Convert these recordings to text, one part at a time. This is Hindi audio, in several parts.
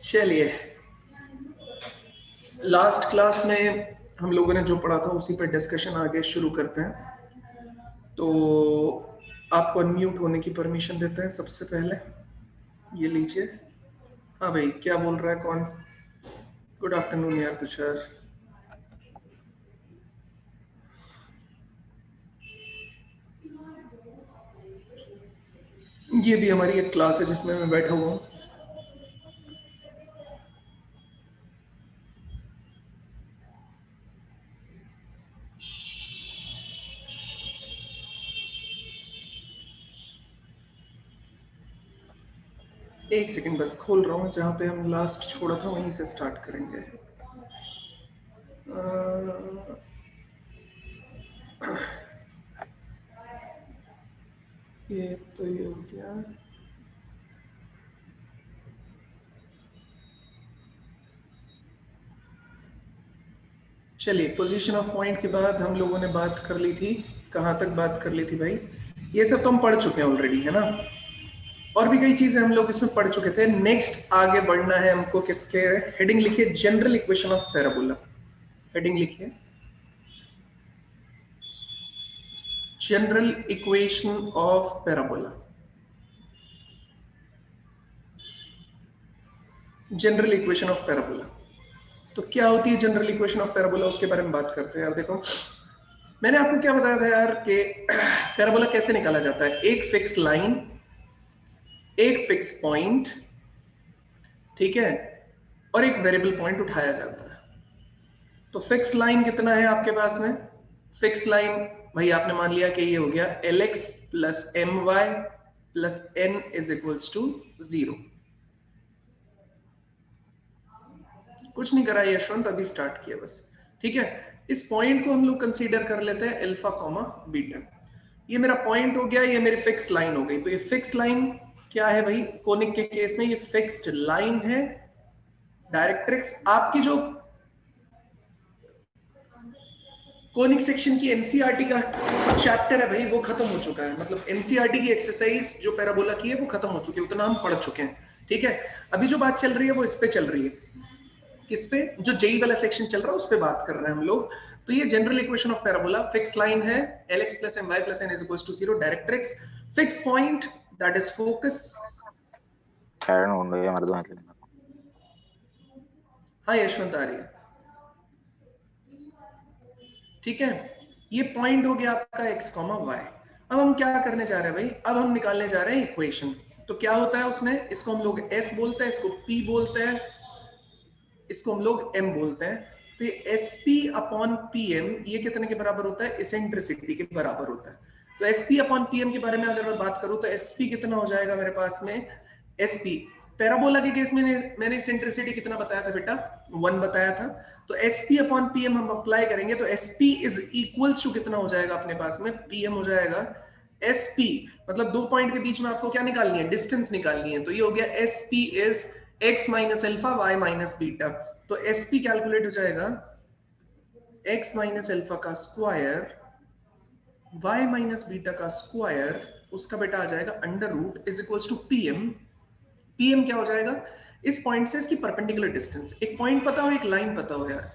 चलिए, लास्ट क्लास में हम लोगों ने जो पढ़ा था उसी पे डिस्कशन आगे शुरू करते हैं। तो आपको अनम्यूट होने की परमिशन देते हैं सबसे पहले। ये लीजिए। हाँ भाई, क्या बोल रहा है कौन? गुड आफ्टरनून यार तुषार। ये भी हमारी एक क्लास है जिसमें मैं बैठा हुआ हूँ। एक सेकंड बस खोल रहा हूँ, जहाँ पे हम लास्ट छोड़ा था वहीं से स्टार्ट करेंगे। ये तो ये हो गया। चलिए, पोजीशन ऑफ पॉइंट के बाद हम लोगों ने बात कर ली थी। कहाँ तक बात कर ली थी भाई? ये सब तो हम पढ़ चुके हैं ऑलरेडी, है ना। और भी कई चीजें हम लोग इसमें पढ़ चुके थे। नेक्स्ट आगे बढ़ना है हमको किसके? हेडिंग लिखिए, general equation of parabola. Heading लिखिए, general equation of parabola. General equation of parabola. तो क्या होती है जनरल इक्वेशन ऑफ पैराबोला, उसके बारे में बात करते हैं। यार देखो, मैंने आपको क्या बताया था यार कि पैराबोला कैसे निकाला जाता है। एक फिक्स लाइन, एक फिक्स पॉइंट, ठीक है, और एक वेरिएबल पॉइंट उठाया जाता है। तो फिक्स लाइन कितना है आपके पास में? फिक्स लाइन भाई आपने मान लिया कि ये हो गया Lx plus m y plus n is equals to 0। कुछ नहीं करा यशवंत, अभी स्टार्ट किया बस, ठीक है। इस पॉइंट को हम लोग कंसीडर कर लेते हैं अल्फा कॉमा बीटा। ये मेरा पॉइंट हो गया, ये मेरी फिक्स लाइन हो गई। तो ये फिक्स लाइन क्या है भाई? कोनिक के केस में ये फिक्स्ड लाइन है। डायरेक्ट्रिक्स आपकी जो कोनिक सेक्शन की एनसीईआरटी का चैप्टर है भाई, वो खत्म हो चुका है। मतलब एनसीईआरटी की एक्सरसाइज जो पैराबोला की है वो खत्म हो चुकी है, उतना हम पढ़ चुके हैं, ठीक है। अभी जो बात चल रही है वो इस पे चल रही है। किस पे? जो जेई वाला सेक्शन चल रहा है उस पे बात कर रहे हैं हम लोग। तो ये general equation of parabola, fix line है Lx plus m y plus n is equals to 0, directrix, fix point that is focus. हाँ यशवंत, आ रही है, ठीक है। ये पॉइंट हो गया आपका x, y। अब हम क्या करने जा रहे हैं भाई? अब हम निकालने जा रहे हैं इक्वेशन। तो क्या होता है उसमें? इसको हम लोग s बोलते हैं, इसको p बोलते हैं, इसको हम लोग m बोलते हैं। तो ये sp अपॉन pm ये कितने के बराबर होता है? इसेंट्रिसिटी के बराबर होता है। तो sp अपॉन pm के बारे में अगर मैं बात करूं तो sp कितना हो जाएगा मेरे पास में? sp पैराबोला के केस में मैंने इसेंट्रिसिटी कितना बताया था बेटा? 1 बताया था। तो sp अपॉन pm हम अप्लाई करेंगे तो sp इज इक्वल्स टू कितना हो जाएगा अपने पास में? pm हो जाएगा sp। मतलब दो पॉइंट के बीच में आपको क्या निकालनी है? डिस्टेंस निकालनी है। तो ये हो गया sp is x minus alpha y minus beta. तो sp कैलकुलेट हो जाएगा x माइनस अल्फा का स्क्वायर y माइनस बीटा का स्क्वायर, उसका बेटा आ जाएगा under root is equals to pm। pm क्या हो जाएगा? इस पॉइंट से इसकी परपेंडिकुलर डिस्टेंस। एक पॉइंट पता हो, एक लाइन पता हो यार।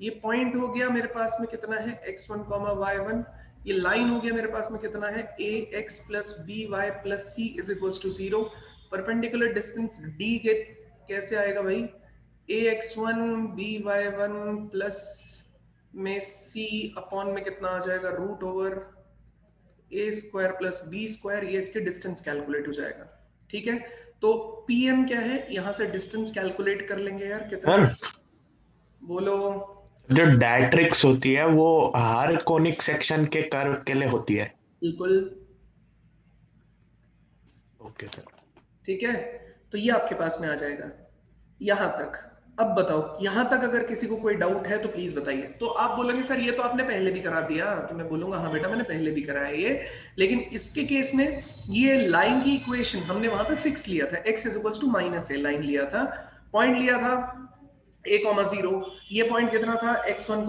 ये पॉइंट हो गया मेरे पास में कितना है? x1 y1। ये लाइन हो गया मेरे पास में कितना है? ax plus by plus c is equals to 0। Perpendicular distance d के कैसे आएगा भाई? ax1 by1 प्लस में c अपॉन में कितना आ जाएगा? Root over a square plus b square. ये इसके डिस्टेंस कैलकुलेट हो जाएगा, ठीक है। तो pm क्या है? यहां से डिस्टेंस कैलकुलेट कर लेंगे यार, कितना? बोलो। जो डायट्रिक्स होती है वो हर कोनिक सेक्शन के कर्व के लिए होती है। बिल्कुल, ओके सर। ठीक है। तो ये आपके पास में आ जाएगा यहां तक। अब बताओ, यहां तक अगर किसी को कोई डाउट है तो प्लीज बताइए। तो आप बोलेंगे सर ये तो आपने पहले भी करा दिया। तो मैं बोलूंगा हाँ बेटा मैंने पहले भी कराया ये, लेकिन इसके केस में ये लाइन की इक्वेशन हमने वहां पे फिक्स लिया था, x is equals to minus a. Line लिया था, पॉइंट लिया था a कॉमा 0। ये पॉइंट कितना था? x1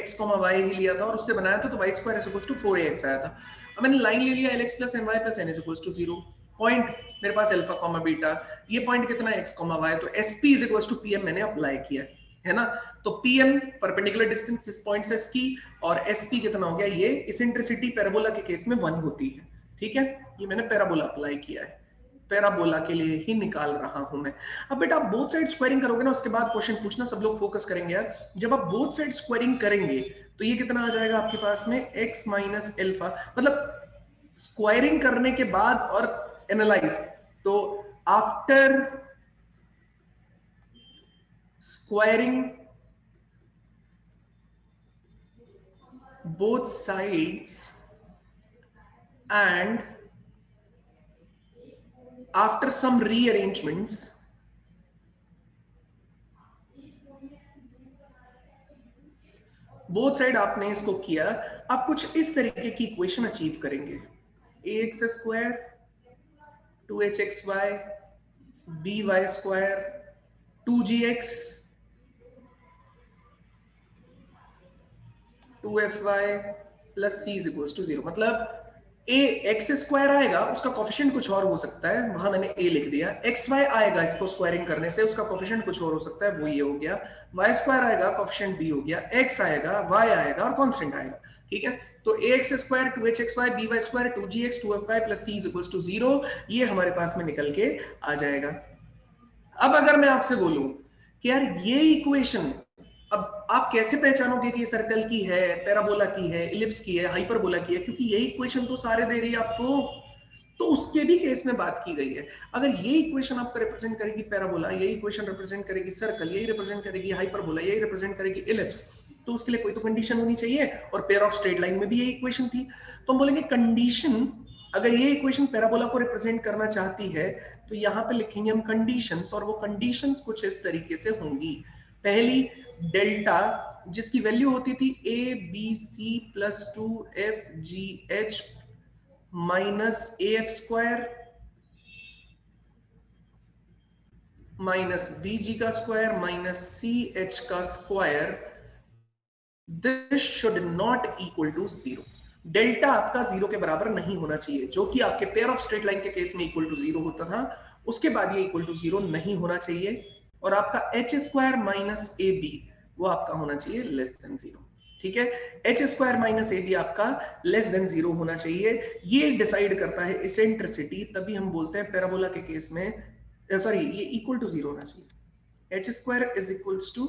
x कॉमा y ही लिया था और उससे बनाया था, तो y square is equals to 4ax आया था। अब मैंने लाइन ले लिया Lx plus my plus n is equals to 0। Point मेरे पास अल्फा कॉमा बीटा, ये पॉइंट कितना है x कॉमा वाई, तो sp is equal to pm मैंने अप्लाई किया है ना। तो pm परपेंडिकुलर डिस्टेंस इस पॉइंट से की, और sp कितना हो गया, ये इसेंट्रिसिटी पैराबोला के केस में 1 होती है, ठीक है। ये मैंने पैराबोला अप्लाई किया है, पैराबोला के लिए ही निकाल रहा हूं मैं। अब बेटा आप बोथ साइड स्क्वायरिंग करोगे ना, उसके बाद क्वेश्चन पूछना, सब लोग फोकस करेंगे यार। जब आप बोथ साइड स्क्वायरिंग करेंगे तो ये कितना आ जाएगा आपके पास में, x माइनस एल्फा, मतलब स्क्वायरिंग करने के बाद और एनालाइज, तो after squaring both sides and after some rearrangements, both side आपने इसको किया, आप कुछ इस तरीके की इक्वेशन अचीव करेंगे, ax square 2hxy by square 2gx 2fy plus c is equal to 0। मतलब a x स्क्वायर आएगा, उसका कोफिशिएंट कुछ और हो सकता है, वहां मैंने a लिख दिया। xy आएगा, इसको स्क्वायरिंग करने से उसका कोफिशिएंट कुछ और हो सकता है, वो ये हो गया। y स्क्वायर आएगा, कोफिशिएंट b हो गया। x आएगा, y आएगा और कांस्टेंट आएगा, ठीक है। तो ax square 2hxy by square 2gx 2fy plus c is equal to 0, ये हमारे पास में निकल के आ जाएगा। अब अगर मैं आपसे बोलूं कि यार ये इक्वेशन, अब आप कैसे पहचानोगे कि ये सर्कल की है, पैराबोला की है, इलिप्स की है, हाइपरबोला की है, क्योंकि यही इक्वेशन तो सारे दे रही है आपको। तो उसके भी केस में बात की गई है, अगर ये इक्वेशन आपको रिप्रेजेंट करेगी पैराबोला, यही इक्वेशन रिप्रेजेंट करेगी सर्कल, यही रिप्रेजेंट करेगी हाइपरबोला, यही रिप्रेजेंट करेगी इलिप्स, तो उसके लिए कोई तो कंडीशन होनी चाहिए। और पेयर ऑफ स्ट्रेट लाइन में भी यही इक्वेशन थी, तो हम बोलेंगे कंडीशन, अगर ये इक्वेशन पैराबोला को रिप्रेजेंट करना चाहती है तो यहाँ पे लिखेंगे हम कंडीशंस, और वो कंडीशंस कुछ इस तरीके से होंगी। पहली, डेल्टा जिसकी वैल्यू होती थी a b c plus 2fgh minus af square minus bg का स्क्वायर माइनस ch का square, this should not equal to 0। Delta आपका 0 के बराबर नहीं होना चाहिए, जो कि आपके पेयर ऑफ स्ट्रेट लाइन के केस में इक्वल टू 0 होता था, उसके बाद ये इक्वल टू 0 नहीं होना चाहिए। और आपका h स्क्वायर माइनस ए बी वो आपका होना चाहिए लेस देन 0, ठीक है। h स्क्वायर माइनस ए बी आपका लेस देन 0 होना चाहिए, ये डिसाइड करता है इसेंट्रिसिटी, तभी हम बोलते हैं पैराबोला के केस में, सॉरी ये इक्वल टू 0 होना चाहिए, h square is equals to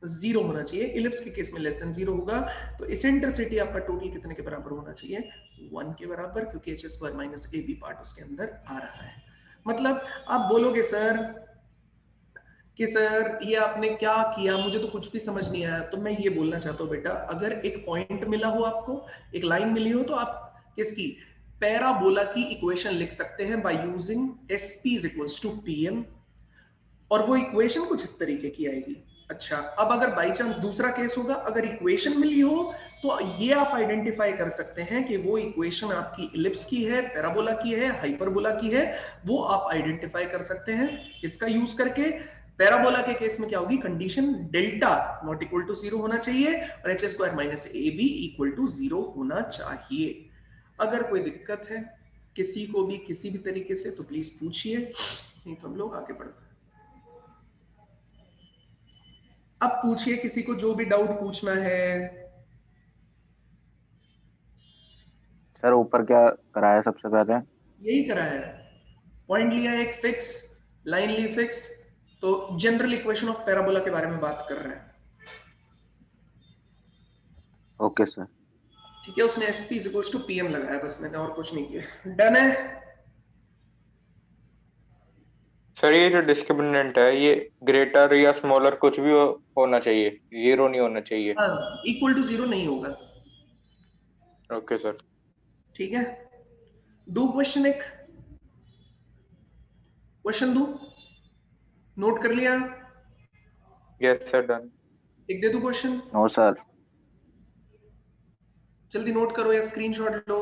0 होना चाहिए, इलिप्स के केस में लेस देन 0 होगा। तो इसेंट्रिसिटी आपका टोटल कितने के बराबर होना चाहिए, 1 के बराबर, क्योंकि h स्क्वायर माइनस ए बी पार्ट उसके अंदर आ रहा है। मतलब आप बोलोगे सर कि सर ये आपने क्या किया, मुझे तो कुछ भी समझ नहीं आया, तो मैं ये बोलना चाहता हूँ बेटा, अगर एक पॉइंट मिला हो आपको, एक लाइन मिली हो, तो आप किसकी, पैराबोला की इक्वेशन लिख सकते हैं by using sp is equals to pm, और वो इक्वेशन कुछ इस तरीके की आएगी। अच्छा, अब अगर बाई चांस दूसरा केस होगा, अगर इक्वेशन मिली हो तो ये आप आइडेंटिफाई कर सकते हैं कि वो इक्वेशन आपकी इलिप्स की है, पैराबोला की है, हाइपरबोला की है, वो आप आइडेंटिफाई कर सकते हैं इसका यूज करके। पैराबोला के केस में क्या होगी, condition delta not equal to 0 होना चाहिए और h square minus A b equal to 0 होना चाहिए। अगर कोई दिक्कत है किसी को भी किसी भी तरीके से तो प्लीज पूछिए, नहीं तो हम लोग आगे बढ़ते हैं। अब पूछिए किसी को जो भी डाउट पूछना है। सर ऊपर क्या कराया सबसे पहले? यही करा है, पॉइंट लिया एक फिक्स, लाइन ली फिक्स, तो जनरल इक्वेशन ऑफ पैराबोला के बारे में बात कर रहे हैं। ओके सर, ठीक है, उसने sp is equals to pm लगाया, बस मैंने और कुछ नहीं किया। डन है सर, ये जो डिस्क्रिमिनेंट है ये ग्रेटर या स्मॉलर कुछ भी होना चाहिए, 0 नहीं होना चाहिए। हाँ, इक्वल टू 0 नहीं होगा। ओके सर, ठीक है, दो क्वेश्चन, एक क्वेश्चन दो, नोट कर लिया? Yes sir, done. एक दे दो क्वेश्चन? No sir. जल्दी नोट करो या स्क्रीनशॉट लो।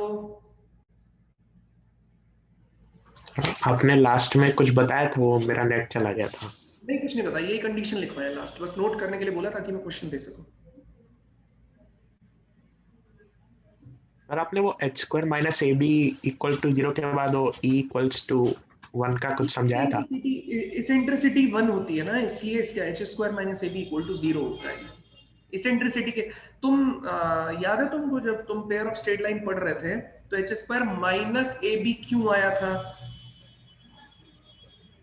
आपने लास्ट में कुछ बताया था, वो मेरा नेट चला गया था। नहीं, कुछ नहीं बताया, यही कंडीशन लिखवाया लास्ट, बस नोट करने के लिए बोला ताकि मैं क्वेश्चन दे सकूं। और आपने वो h square minus A b equal to 0 के बाद वो e इक्वल्स टू 1 का कुछ समझाया था। इसेंट्रिसिटी 1 होती है ना, इसलिए इसका h square minus A b equal to 0 होता है। इसेंट्रिसिटी के तुम याद है तुमको जब तुम पेयर ऑफ स्ट्रेट लाइन पढ़ रहे थे तो h स्क्वायर माइनस ए बी क्यों आया था?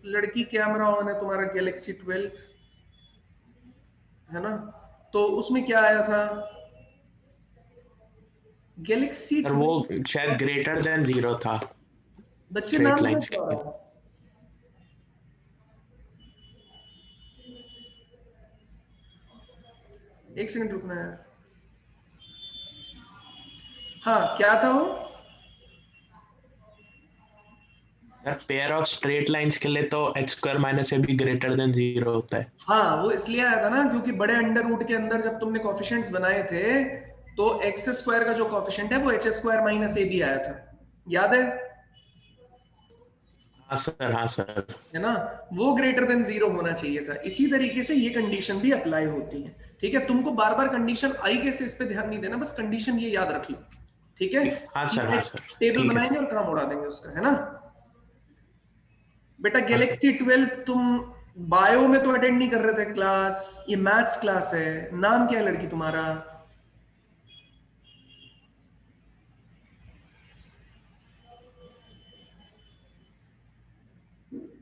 लड़की कैमरा ऑन है तुम्हारा, गैलेक्सी 12 है ना, तो उसमें क्या आया था? गैलेक्सी और वो शायद ग्रेटर देन 0 था बच्चे स्ट्रेट नाम लाइंस क्या के। है? एक सेकंड रुकना है। हाँ क्या था वो? पेयर ऑफ स्ट्रेट लाइंस के लिए तो h square minus A be greater than 0 होता है। हाँ वो इसलिए आया था ना क्योंकि बड़े अंडर रूट के अंदर जब तुमने कोफिशिएंट्स बनाए थे तो एक्स स्क्वायर का जो कोफिशिएंट है वो एच स्क्वायर माइनस ए बी आया था, याद है? हाँ सर, हाँ सर। है ना, वो ग्रेटर देन 0 होना चाहिए था। इसी तरीके से ये कंडीशन भी अप्लाई होती है। ठीक है, तुमको बार बार कंडीशन आई कैसे इस पे ध्यान नहीं देना, बस कंडीशन ये याद रख लो। ठीक है, हाँ सर, हाँ सर, टेबल ठीक है। बनाएंगे और काम उड़ा देंगे उसका, है ना बेटा। हाँ गैलेक्सी 12 तुम बायो में तो अटेंड नहीं कर रहे थे क्लास, ये मैथ्स क्लास है। नाम क्या है लड़की तुम्हारा?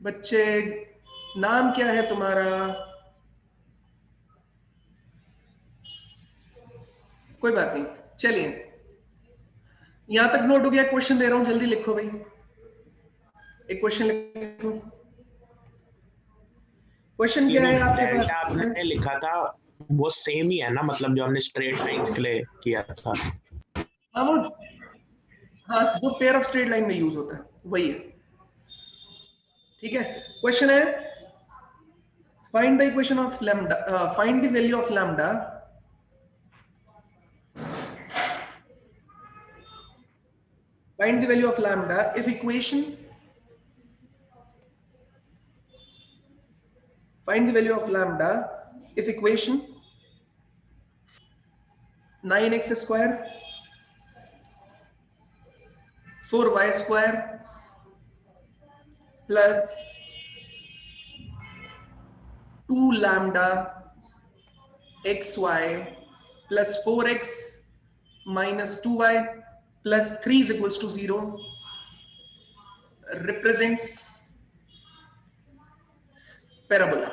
बच्चे नाम क्या है तुम्हारा? कोई बात नहीं, चलिए यहां तक नोट हो गया। क्वेश्चन दे रहा हूं, जल्दी लिखो भाई, एक क्वेश्चन लिखो। क्वेश्चन क्या है आपके पास? डेल्टा आपने लिखा था वो सेम ही है ना, मतलब जो हमने स्ट्रेट लाइंस के लिए किया था। हाँ वो, हाँ जो पेयर ऑफ स्ट्रेट लाइन में यूज होता है वही है। ठीक है, क्वेश्चन है find the equation of lambda, find the value of lambda find the value of lambda if equation, find the value of lambda if equation 9x square 4y square plus 2 lambda xy plus 4x minus 2y plus 3 is equals to 0 represents parabola.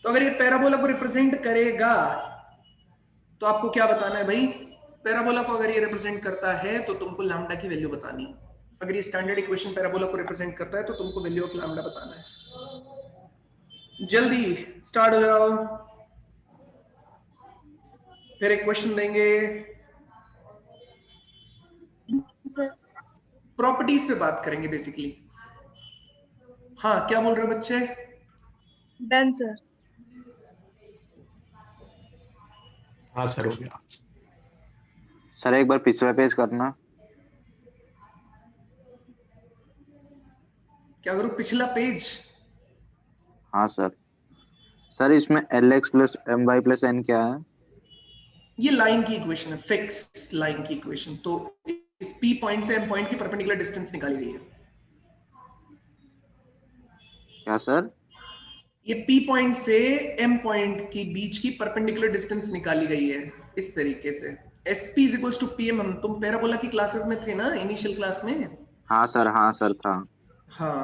तो अगर ये पैराबोला को रिप्रेजेंट करेगा तो आपको क्या बताना है भाई? पैराबोला को अगर ये रिप्रेजेंट करता है तो तुमको लैम्डा की वैल्यू बतानी है। अगर ये स्टैंडर्ड इक्वेशन पैराबोला को रिप्रेजेंट करता है तो तुमको वैल्यू ऑफ लैम्डा बताना है। जल्दी स्टार्ट हो जाओ, फिर एक क्वेश्चन देंगे। प्रॉपर्टीज पे बात करेंगे बेसिकली। हाँ क्या बोल रहे हो बच्चे? Done sir. हाँ सर, हो गया। सर एक बार पिछला पेज करना। क्या करूं, पिछला पेज? हाँ सर। सर इसमें LX plus MY plus N क्या है? ये लाइन की इक्वेशन है, फिक्स लाइन की इक्वेशन। तो इस P पॉइंट से M पॉइंट की परपेंडिकुलर डिस्टेंस निकाली गई है। क्या सर? ये P पॉइंट से M पॉइंट की बीच की परपेंडिकुलर डिस्टेंस निकाली गई है इस तरीके से। SP is equals to PM। तुम पैराबोला की क्लासेस में थे ना, इनिशियल क्लास में? हाँ सर था। हाँ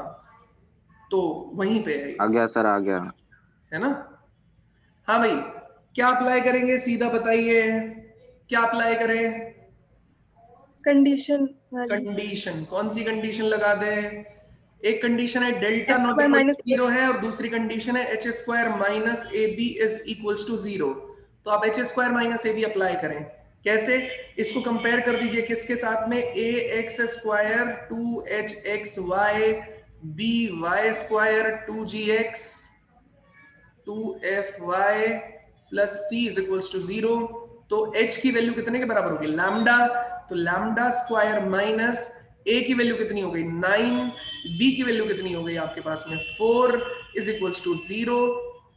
तो वहीं पे है, आ गया सर, आ गया। है ना? हाँ भाई, क्या अप्लाई करेंगे सीधा बताइए, क्या अप्लाई करें? कंडीशन कंडीशन, कौन सी कंडीशन लगा दे? एक कंडीशन है delta H not square equal minus to 0 है और दूसरी कंडीशन है H square minus A B is equals to 0। तो आप एच स्क्वायर माइनस ए बी अप्लाई करें। कैसे? इसको कंपेयर कर दीजिए किसके साथ में? A X square 2hxy B Y square 2gx 2fy plus c is equals to 0। तो h की वैल्यू कितने के बराबर होगी? लैम्डा। तो लैम्डा स्क्वायर माइनस a की वैल्यू कितनी हो गई? 9। b की वैल्यू कितनी हो गई आपके पास में? 4 इज इक्वल्स टू 0।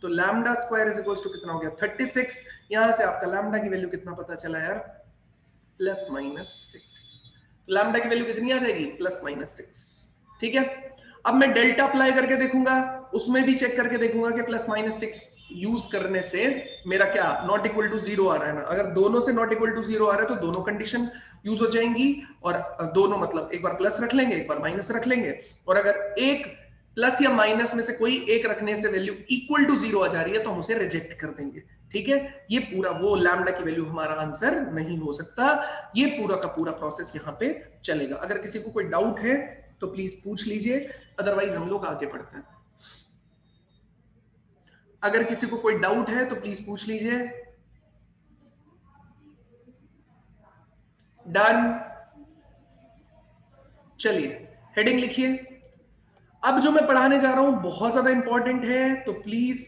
तो lambda square is equal to कितना हो गया 36। यहां से आपका लैम्डा की वैल्यू कितना पता चला यार, प्लस माइनस 6। लैम्डा की वैल्यू कितनी आ जाएगी, प्लस माइनस 6। ठीक है, अब मैं डेल्टा अप्लाई करके देखूंगा, उसमें भी चेक करके देखूंगा कि प्लस माइनस 6 यूज करने से मेरा क्या नॉट इक्वल टू 0 आ रहा है ना। अगर दोनों से नॉट इक्वल टू 0 आ रहा है तो दोनों कंडीशन यूज हो जाएंगी, और दोनों मतलब एक बार प्लस रख लेंगे एक बार माइनस रख लेंगे, और अगर एक प्लस या माइनस में से कोई एक रखने से वैल्यू इक्वल टू 0 आ जा रही है तो हम उसे रिजेक्ट कर देंगे। ठीक है, ये पूरा वो लैम्डा की वैल्यू हमारा आंसर नहीं हो सकता। ये पूरा का पूरा प्रोसेस यहाँ पे चलेगा। अगर किसी को कोई डाउट है तो प्लीज पूछ लीजिए, अदरवाइज हम लोग आगे बढ़ते हैं। अगर किसी को कोई डाउट है तो प्लीज पूछ लीजिए। डन, चलिए हेडिंग लिखिए। अब जो मैं पढ़ाने जा रहा हूं बहुत ज्यादा इंपॉर्टेंट है, तो please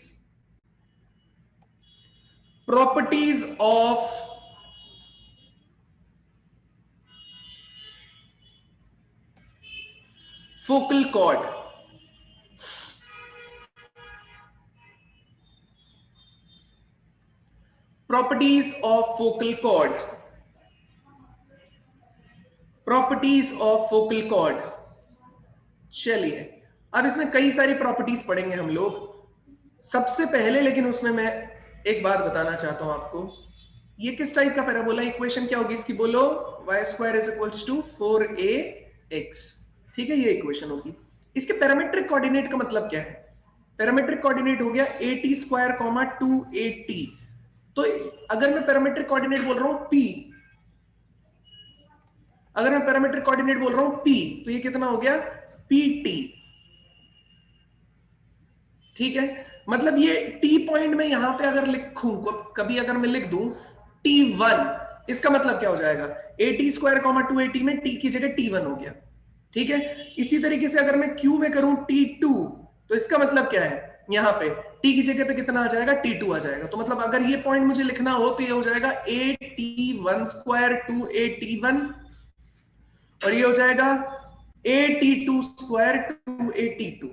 properties of focal cord. Properties of focal cord, properties of focal cord. चलिए अब इसमें कई सारी प्रॉपर्टीज पढ़ेंगे हम लोग। सबसे पहले लेकिन उसमें मैं एक बात बताना चाहता हूं आपको, ये किस टाइप का पैराबोला, इक्वेशन क्या होगी इसकी, बोलो y square is equals to 4ax। ठीक है, ये इक्वेशन होगी। इसके पैरामीट्रिक कोऑर्डिनेट का मतलब क्या है, पैरामीट्रिक कोऑर्डिनेट हो गया at स्क्वायर 2at। तो अगर मैं पैरामीट्रिक कोऑर्डिनेट बोल रहा हूं p, अगर मैं पैरामीट्रिक कोऑर्डिनेट बोल रहा हूं p, तो ये कितना हो गया pt। ठीक है, मतलब ये t पॉइंट में यहां पे अगर लिखूं, कभी अगर मैं लिख दूं t1, इसका मतलब क्या हो जाएगा at स्क्वायर 2at में t की जगह t1 हो गया। ठीक है, इसी तरीके से अगर मैं q में करूं t2, तो इसका मतलब क्या है, यहां पे t की जगह पे कितना आ जाएगा t2 आ जाएगा। तो मतलब अगर ये पॉइंट मुझे लिखना हो तो ये हो जाएगा at1 स्क्वायर 2at1, और ये हो जाएगा at2 स्क्वायर 2at2।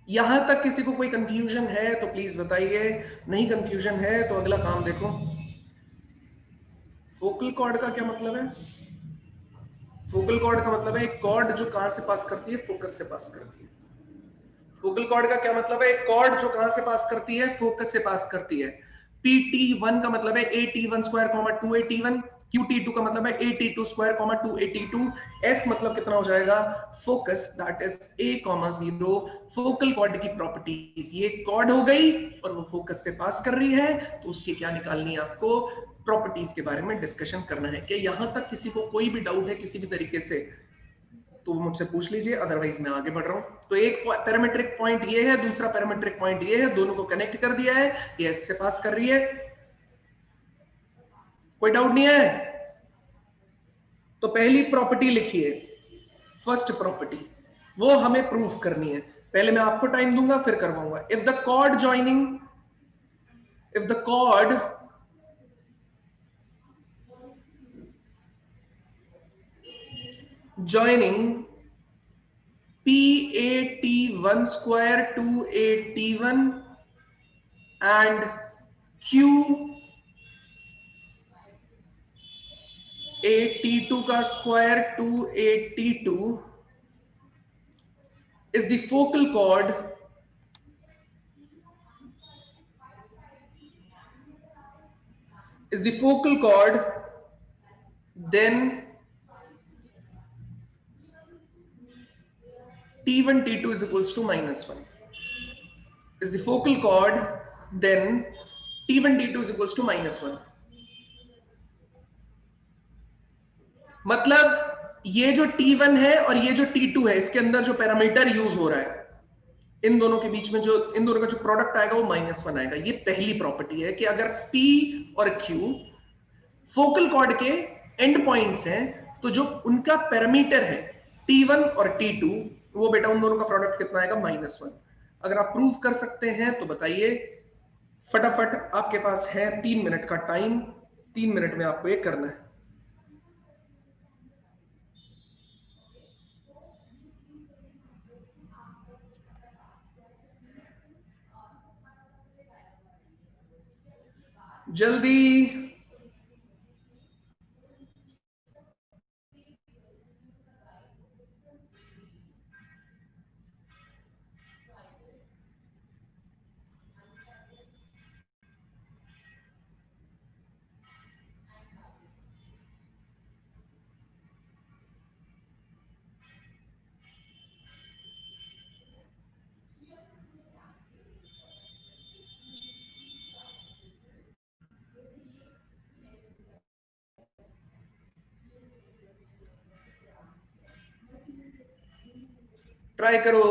यहां तक किसी को कोई कंफ्यूजन है तो प्लीज बताइए, नहीं कंफ्यूजन है तो अगला काम देखो। फोकल कॉर्ड का क्या मतलब है, फोकल कॉर्ड का मतलब है एक कॉर्ड जो कहां से पास करती है, फोकस से पास करती है। फोकल कॉर्ड का क्या मतलब है, एक कॉर्ड जो कहां से पास करती है, फोकस से पास करती है। PT1 का मतलब है at1 स्क्वायर 2at1, QT2 का मतलब है at2 स्क्वायर 2at2, S मतलब कितना हो जाएगा focus, that is a,0। Focal cord की प्रॉपर्टीज, ये कॉर्ड हो गई और वो फोकस से पास कर रही है, तो उसकी क्या निकालनी है आपको, प्रॉपर्टीज के बारे में डिस्कशन करना है। कि यहां तक किसी को कोई भी डाउट है किसी भी तरीके से तो मुझसे पूछ लीजिए, अदरवाइज मैं आगे बढ़ रहा हूं। तो एक पैरामीट्रिक पॉइंट ये है, दूसरा पैरामीट्रिक पॉइंट ये है, दोनों को कनेक्ट कर दिया है, ये एस से पास कर रही है। कोई डाउट नहीं है? तो पहली प्रॉपर्टी लिखिए, फर्स्ट प्रॉपर्टी, वो हमें प्रूफ करनी है। पहले मैं आपको टाइम दूंगा फिर करवाऊंगा। If the chord joining, if the chord joining PAT1 square 2AT1 and QAT2 का square 2AT2 is the focal chord then T1 T2 is equals to -1 is the focal chord, then T1 T2 is equals to -1। मतलब ये जो T1 है और ये जो T2 है, इसके अंदर जो पैरामीटर यूज हो रहा है, इन दोनों के बीच में जो इन दोनों का जो प्रोडक्ट आएगा वो -1 आएगा। ये पहली प्रॉपर्टी है कि अगर P और Q फोकल कॉर्ड के एंड पॉइंट्स हैं, तो जो उनका पैरामीटर है T1 और T2, वो बेटा उन दोनों का प्रोडक्ट कितना आएगा -1। अगर आप प्रूव कर सकते हैं तो बताइए फटाफट, आपके पास है 3 मिनट का टाइम, 3 मिनट में आपको ये करना है। जल्दी। ट्राई करो।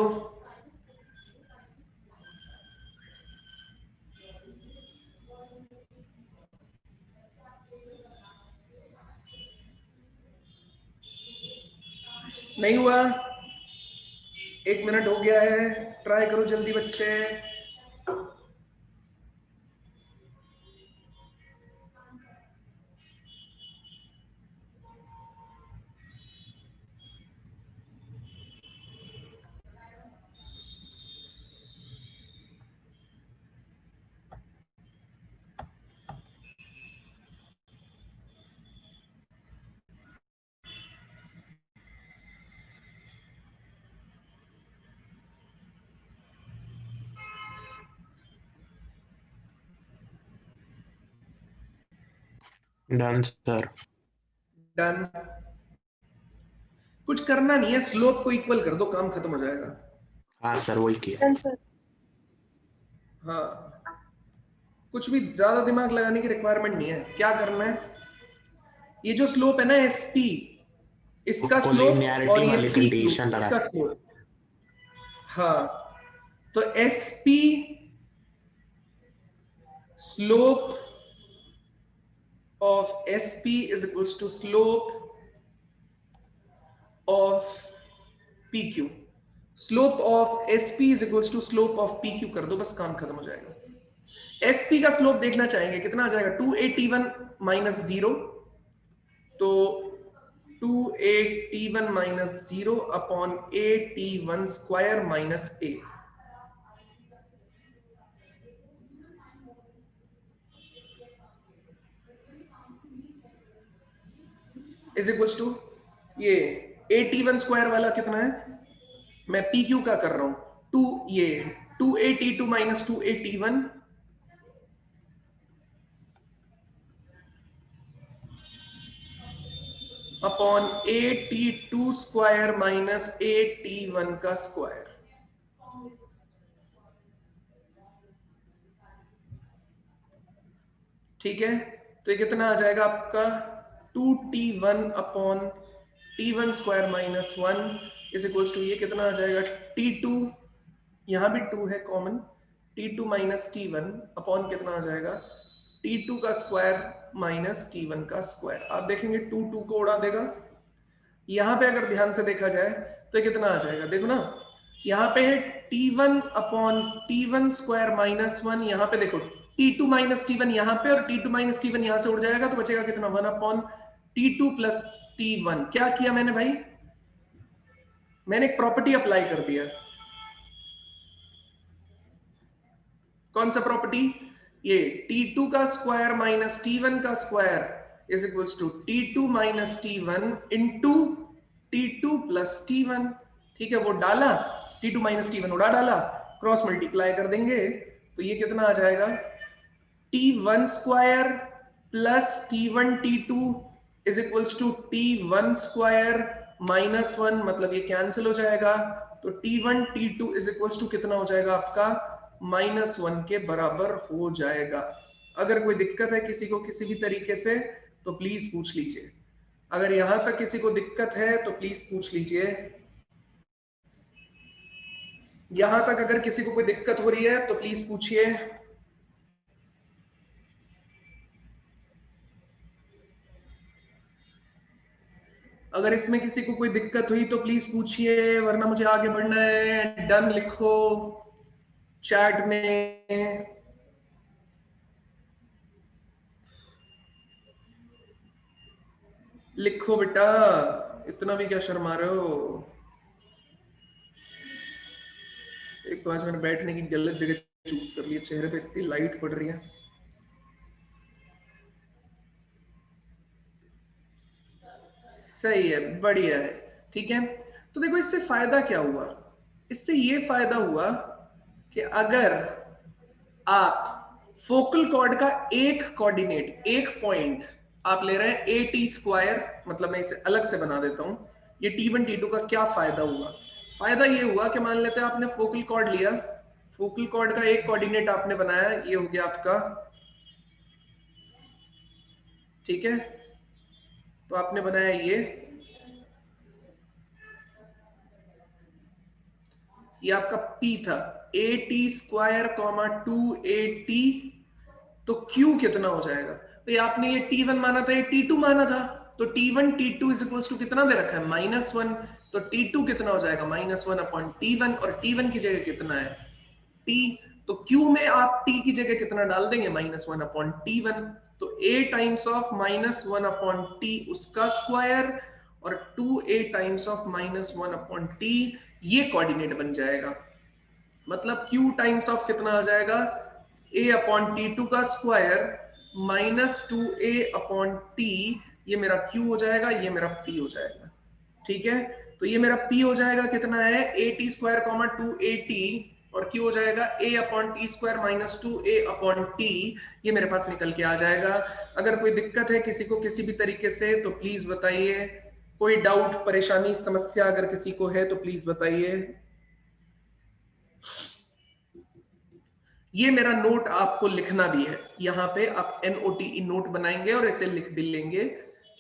नहीं हुआ? 1 मिनट हो गया है, ट्राई करो जल्दी बच्चे। Done sir. डन। कुछ करना नहीं है, स्लोप को इक्वल कर दो, काम खत्म हो जाएगा। हाँ सर वही किया। Done sir. हाँ, कुछ भी ज्यादा दिमाग लगाने की रिक्वायरमेंट नहीं है। क्या करना है, ये जो स्लोप है ना एसपी, इसका उसको स्लोप और लिनियरिटी ये वाली पी क्यू कंडीशन लगा इसका सकते। स्लोप। हाँ, तो SP slope of SP is equals to slope of PQ. Slope of SP is equals to slope of PQ कर दो, बस काम खत्म हो जाएगा। SP का स्लोप देखना चाहेंगे, कितना आ जाएगा? 281 माइनस 0, तो 281 minus 0 upon AT1 square minus A। Is equals to ये AT1 स्क्वायर वाला कितना है, मैं PQ का कर रहा हूं, 2AT2 minus 2AT1 upon AT2 square minus AT1 का स्क्वायर। ठीक है, तो ये कितना आ जाएगा आपका 2T1 upon T1 square minus 1 is equals to ये कितना आ जाएगा T2, यहां भी 2 है common, T2 minus T1 upon कितना आ जाएगा T2 का स्क्वायर माइनस T1 का स्क्वायर। आप देखेंगे 2 को उड़ा देगा। यहां पे अगर ध्यान से देखा जाए तो ये कितना आ जाएगा, देखो ना, यहाँ पे है T1 upon T1 square minus 1, यहाँ पे देखो T2 माइनस T1 यहाँ पे, और T2 माइनस T1 यहाँ से उड़ जाएगा, तो बचेगा कितना 1 अपॉन T2 प्लस T1। क्या किया मैंने भाई, मैंने एक प्रॉपर्टी अप्लाई कर दिया। कौन सा प्रॉपर्टी, ये T2 का स्क्वायर माइनस T1 का square is equals to T2 minus T1 into T2 plus T1। ठीक है, वो डाला, T2 माइनस T1 उड़ा डाला, क्रॉस मल्टीप्लाई कर देंगे, तो ये कितना आ जाएगा T1 square plus T1 T2 is equals to T1 square minus 1, मतलब ये कैंसिल हो जाएगा, तो T1 T2 is equals to कितना हो जाएगा आपका -1 के बराबर हो जाएगा। अगर कोई दिक्कत है किसी को किसी भी तरीके से तो प्लीज पूछ लीजिए। अगर यहां तक किसी को दिक्कत है तो प्लीज पूछ लीजिए। यहां तक अगर किसी को कोई दिक्कत हो रही है तो प्लीज पूछिए। अगर इसमें किसी को कोई दिक्कत हुई तो प्लीज पूछिए, वरना मुझे आगे बढ़ना है। डन लिखो चैट में। लिखो बेटा, इतना भी क्या शर्मा रहे हो। एक तो आज मैंने बैठने की गलत जगह चूज कर ली, चेहरे पे इतनी लाइट पड़ रही है। सही है, बढ़िया है। ठीक है, तो देखो इससे फायदा क्या हुआ, इससे ये फायदा हुआ कि अगर आप फोकल कॉर्ड का एक कोऑर्डिनेट, एक पॉइंट आप ले रहे हैं ए टी स्क्वायर, मतलब मैं इसे अलग से बना देता हूं, ये T1 T2 का क्या फायदा हुआ? फायदा ये हुआ कि मान लेते हैं आपने फोकल कॉर्ड लिया, फोकल कॉर्ड का एक कोऑर्डिनेट आपने बनाया, ये हो गया आपका, ठीक है, तो आपने बनाया ये आपका P था, A T square comma 2AT, तो Q कितना हो जाएगा? तो ये आपने ये T1 माना था, ये T2 माना था, तो T1 T2 is equals to कितना दे रखा है? -1, तो T2 कितना हो जाएगा? -1 अपॉन T1, और T1 की जगह कितना है? T, तो Q में आप T की जगह कितना डाल देंगे? -1 अपॉन T1, तो A times of -1 upon T उसका स्क्वायर और 2A times of -1 upon T, ये कोऑर्डिनेट बन जाएगा। मतलब Q टाइम्स ऑफ कितना आ जाएगा? A अपॉन T2 का स्क्वायर -2A अपॉन T, ये मेरा Q हो जाएगा, ये मेरा P हो जाएगा। ठीक है, तो ये मेरा P हो जाएगा कितना है? AT स्क्वायर कॉमा 2AT, और Q हो जाएगा A upon T square -2A upon T, ये मेरे पास निकल के आ जाएगा। अगर कोई दिक्कत है किसी को किसी भी तरीके से तो प्लीज बताइए, कोई डाउट, परेशानी, समस्या अगर किसी को है तो प्लीज बताइए। ये मेरा नोट आपको लिखना भी है, यहां पे आप NOTE नोट बनाएंगे और इसे लिख भी लेंगे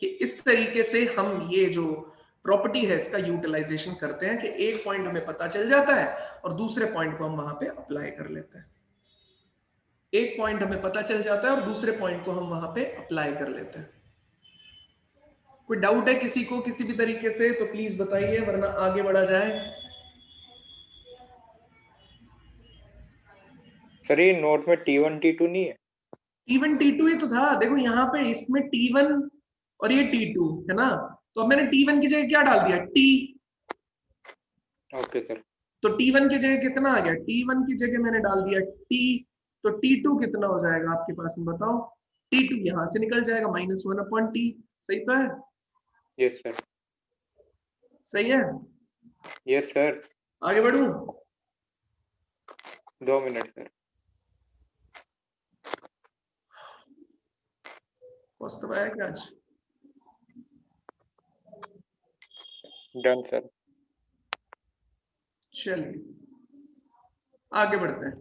कि इस तरीके से हम ये जो प्रॉपर्टी है इसका यूटिलाइजेशन करते हैं कि एक पॉइंट हमें पता चल जाता है और दूसरे पॉइंट को हम वहां पे अप्लाई कर लेते हैं। एक पॉइंट हमें पता चल जाता है और दूसरे पॉइंट को हम वहां पे अप्लाई कर लेते हैं। कोई डाउट है किसी को किसी भी तरीके से तो प्लीज बताइए, वरना आगे बढ़ा जाए। सर ये नोट में T1 T2 नहीं है? T1 T2 ही तो था, देखो यहाँ पे इसमें T1 और ये T2 है ना, तो अब मैंने T1 की जगह क्या डाल दिया? T। Okay sir. तो T1 की जगह कितना आ गया? T1 की जगह मैंने डाल दिया T, तो T2 कितना हो जाएगा आपके पास में बताओ? T2 यहां से निकल जाएगा -1 अपॉन T, सही तो है? Yes sir. सही है, यस सर। आगे बढ़ू? 2 मिनट सर। कौस्तभ आया क्या आज? Done sir. चलिए आगे बढ़ते हैं।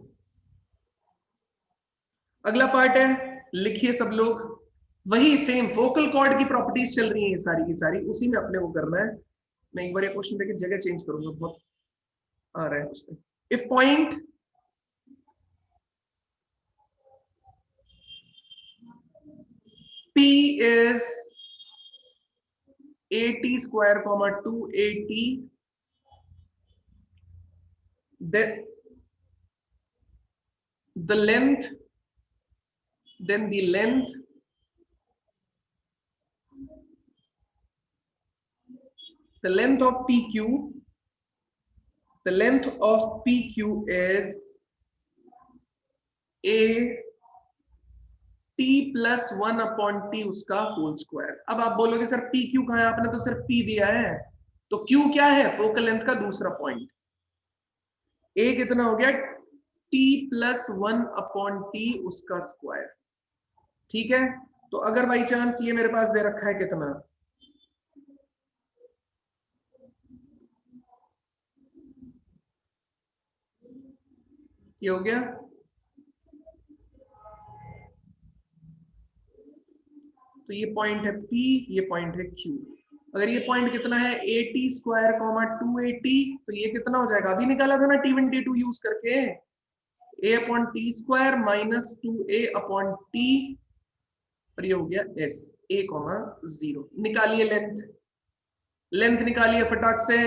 अगला पार्ट है, लिखिए सब लोग, वही सेम फोकल कॉर्ड की प्रॉपर्टीज चल रही हैं सारी की सारी, उसी में अपने को करना है। मैं एक बार ये क्वेश्चन देखे जगह चेंज करूंगा, बहुत आ रहा है उसमें। If point P is AT square comma 2AT, the length, then the length of PQ, the length of PQ is A T plus 1 upon T उसका होल स्क्वायर। अब आप बोलोगे सर पी क्यू कहाँ है, आपने तो सिर्फ P दिया है, तो Q क्या है? फोकल लेंथ का दूसरा पॉइंट। A कितना हो गया? T plus 1 अपॉन T उसका स्क्वायर। ठीक है, तो अगर बाई चांस ये मेरे पास दे रखा है कितना, ये हो गया, तो ये पॉइंट है P, ये पॉइंट है Q। अगर ये पॉइंट कितना है? AT स्क्वायर कॉमा 2AT, तो ये कितना हो जाएगा? अभी निकाला था ना T1 T2 यूज करके, A upon T square -2A upon T, और ये हो गया S, A, 0। निकालिए लेंथ, लेंथ निकालिए फटाक से।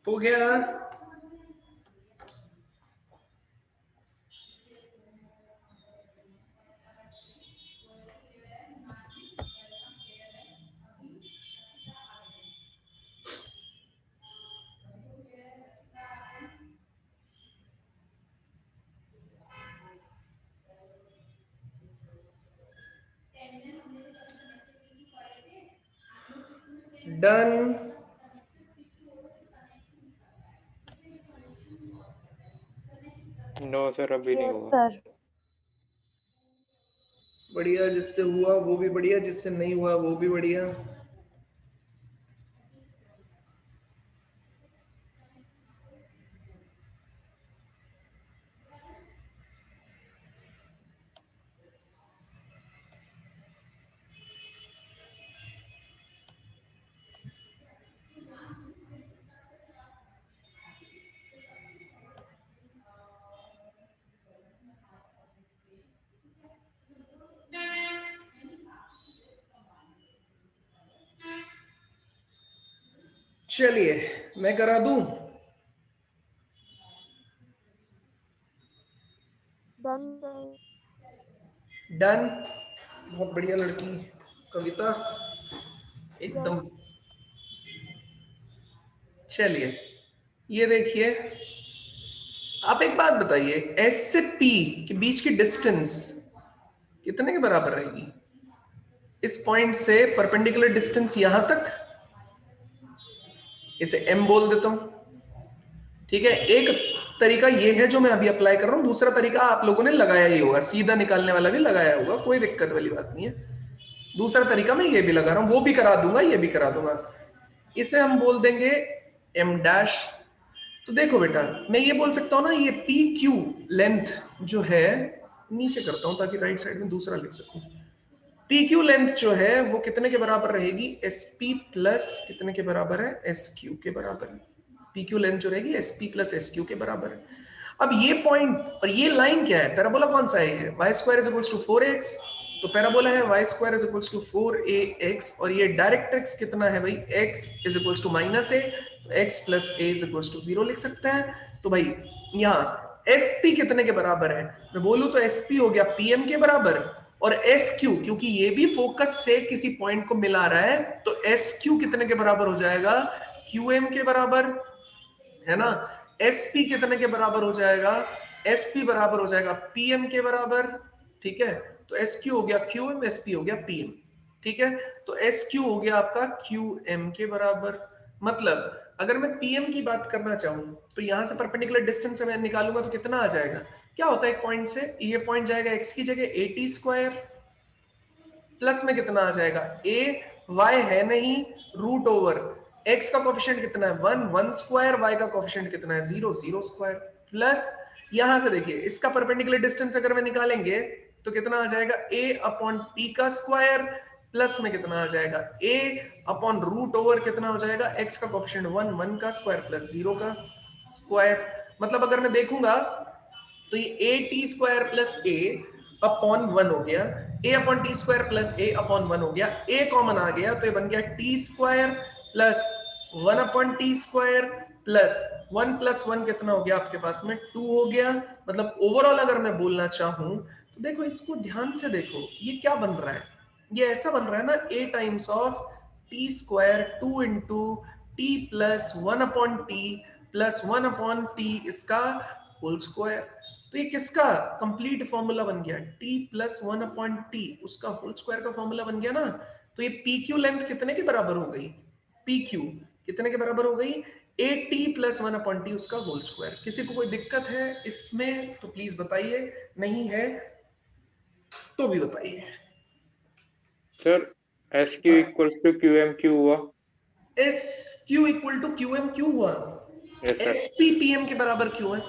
हो गया? डन? नो सर, अभी नहीं यस हुआ। सर। बढ़िया, जिससे हुआ वो भी बढ़िया, जिससे नहीं हुआ वो भी बढ़िया। चलिए मैं करा दूं। डन। डन? बहुत बढ़िया लड़की कविता, एकदम। चलिए ये देखिए, आप एक बात बताइए, एस से पी के बीच की डिस्टेंस कितने के बराबर रहेगी? इस पॉइंट से परपेंडिकुलर डिस्टेंस यहां तक, इसे एम बोल देता हूं, ठीक है। एक तरीका ये है जो मैं अभी अप्लाई कर रहा हूं, दूसरा तरीका आप लोगों ने लगाया ही होगा, सीधा निकालने वाला भी लगाया होगा, कोई दिक्कत वाली बात नहीं है। दूसरा तरीका मैं ये भी लगा रहा हूं, वो भी करा दूंगा, ये भी करा दूंगा। इसे हम बोल देंगे एम डैश। तो देखो बेटा, मैं ये बोल सकता हूं ना, ये पी क्यू लेंथ जो है, नीचे करता हूं ताकि राइट साइड में दूसरा लिख सकूं। पी क्यू लेंथ जो है वो कितने के बराबर रहेगी? एस पी प्लस कितने के बराबर है? एस क्यू के बराबर है। पी क्यू लेंथ जो रहेगी S P plus S Q के बराबर है। अब ये पॉइंट और ये लाइन क्या है? पैराबोला कौन सा है? Y square is equals to 4x, तो पैराबोला है y square is equals to 4ax, और ये डायरेक्ट्रिक्स कितना है भाई? x is equals to minus a, x plus a is equals to 0 लिख सकते हैं। तो भाई यहाँ एस पी कितने के बराबर है? मैं बोलूं तो एस पी हो गया पीएम के बराबर, और एस क्यू, क्योंकि ये भी फोकस से किसी पॉइंट को मिला रहा है, तो एस क्यू कितने के बराबर हो जाएगा? क्यू एम के बराबर, है ना। एस पी कितने के बराबर हो जाएगा? एस पी बराबर हो जाएगा पीएम के बराबर, ठीक है। तो एस क्यू हो गया क्यू एम, एस पी हो गया पीएम, ठीक है। तो एस क्यू हो गया आपका क्यू एम के बराबर। मतलब अगर मैं पीएम की बात करना चाहूं तो यहां से परपेंडिकुलर डिस्टेंस से मैं निकालूंगा तो कितना आ जाएगा? क्या होता है एक पॉइंट से? ये पॉइंट जाएगा एक्स की जगह ए टी स्क्वायर, प्लस में कितना आ जाएगा? ए वाई है नहीं, रूट ओवर एक्स का कोफिशिएंट कितना है? 1, 1 स्क्वायर, वाई का कोफिशिएंट कितना है? 0, 0 स्क्वायर, प्लस यहां से देखिए इसका परपेंडिकुलर डिस्टेंस अगर मैं निकालेंगे तो कितना आ जाएगा? ए अपॉन टी का स्क्वायर, प्लस में कितना आ जाएगा? ए अपॉन रूट ओवर कितना हो जाएगा? एक्स का कोफिशिएंट 1, 1 का स्क्वायर प्लस 0 का स्क्वायर। मतलब अगर मैं देखूंगा तो ये A T square plus A upon 1 हो गया, ए अपॉन टी स्क्वायर प्लस ए अपॉन 1 हो गया, ए कॉमन आ गया तो ये बन गया T square plus 1 upon T square plus 1 plus 1 कितना हो गया आपके पास में? 2 हो गया। मतलब ओवरऑल अगर मैं बोलना चाहूं तो देखो इसको ध्यान से देखो, ये क्या बन रहा है? ये ऐसा बन रहा है ना, A times of T square 2 into T plus 1 upon T plus 1 upon T इसका होल स्क्वायर। तो ये किसका कंप्लीट फॉर्मूला बन गया? t प्लस 1 अपॉन टी, उसका होल स्क्वायर का फॉर्मूला बन गया ना। तो ये पी क्यू लेंथ कितने के बराबर हो गई? पी क्यू कितने के बराबर हो गई? A T plus 1 upon T, उसका होल स्क्वायर। किसी को कोई दिक्कत है इसमें तो प्लीज बताइए, नहीं है तो भी बताइए। Sir S Q equals to Q M Q हुआ। S Q equal to Q M Q हुआ? Yes sir. S P P M के बराबर क्यों है?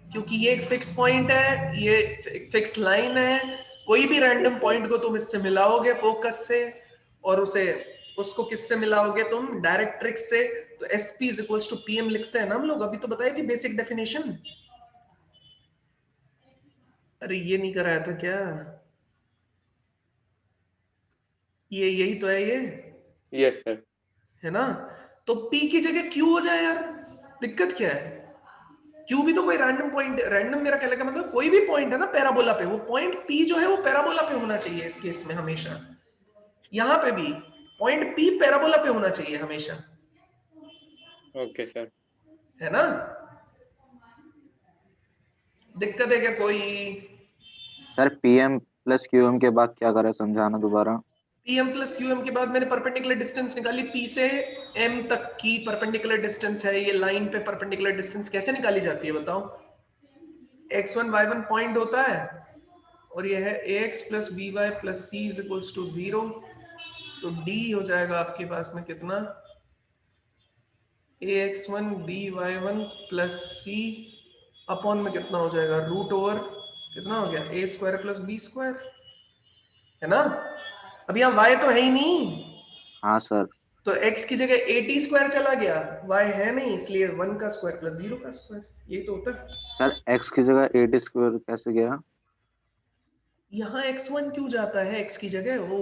क्योंकि ये एक फिक्स पॉइंट है, ये फिक्स लाइन है। कोई भी रैंडम पॉइंट को तुम इससे मिलाओगे फोकस से, और उसे उसको किससे मिलाओगे तुम? डायरेक्ट्रिक्स से। तो S P is equals to PM लिखते हैं ना हम लोग, अभी तो बताई थी बेसिक डेफिनेशन। अरे ये नहीं कराया था क्या? ये यही तो है ये, यस सर। है ना। तो p की जगह q हो जाए यार, दिक्कत क्या है? q भी तो कोई रैंडम पॉइंट, रैंडम मेरा कहने का मतलब कोई भी पॉइंट है ना पैराबोला पे, वो पॉइंट p जो है वो पैराबोला पे होना चाहिए इस केस में हमेशा। यहां पे भी पॉइंट p पैराबोला पे होना चाहिए हमेशा, ओके सर। है ना? दिक्कत है क्या कोई? सर PM प्लस QM के बाद क्या करें, समझाना दोबारा। pm प्लस qm के बाद मैंने परपेंडिकुलर डिस्टेंस निकाली, p से m तक की परपेंडिकुलर डिस्टेंस है, ये लाइन पे परपेंडिकुलर डिस्टेंस कैसे निकाली जाती है बताओ? x1 y1 पॉइंट होता है और ये है ax plus by plus c is equals to 0, तो d हो जाएगा आपके पास में कितना, ax1 by1 plus c upon में कितना हो जाएगा, रूट ओवर कितना हो गया, a square plus b square, है ना? अब यहाँ y तो है ही नहीं, हाँ सर। तो x की जगह at स्क्वायर चला गया, y है नहीं इसलिए 1 का स्क्वायर प्लस 0 का स्क्वायर, यही तो होता है। सर x की जगह 8 स्क्वायर कैसे गया? यहाँ x1 क्यों जाता है x की जगह, वो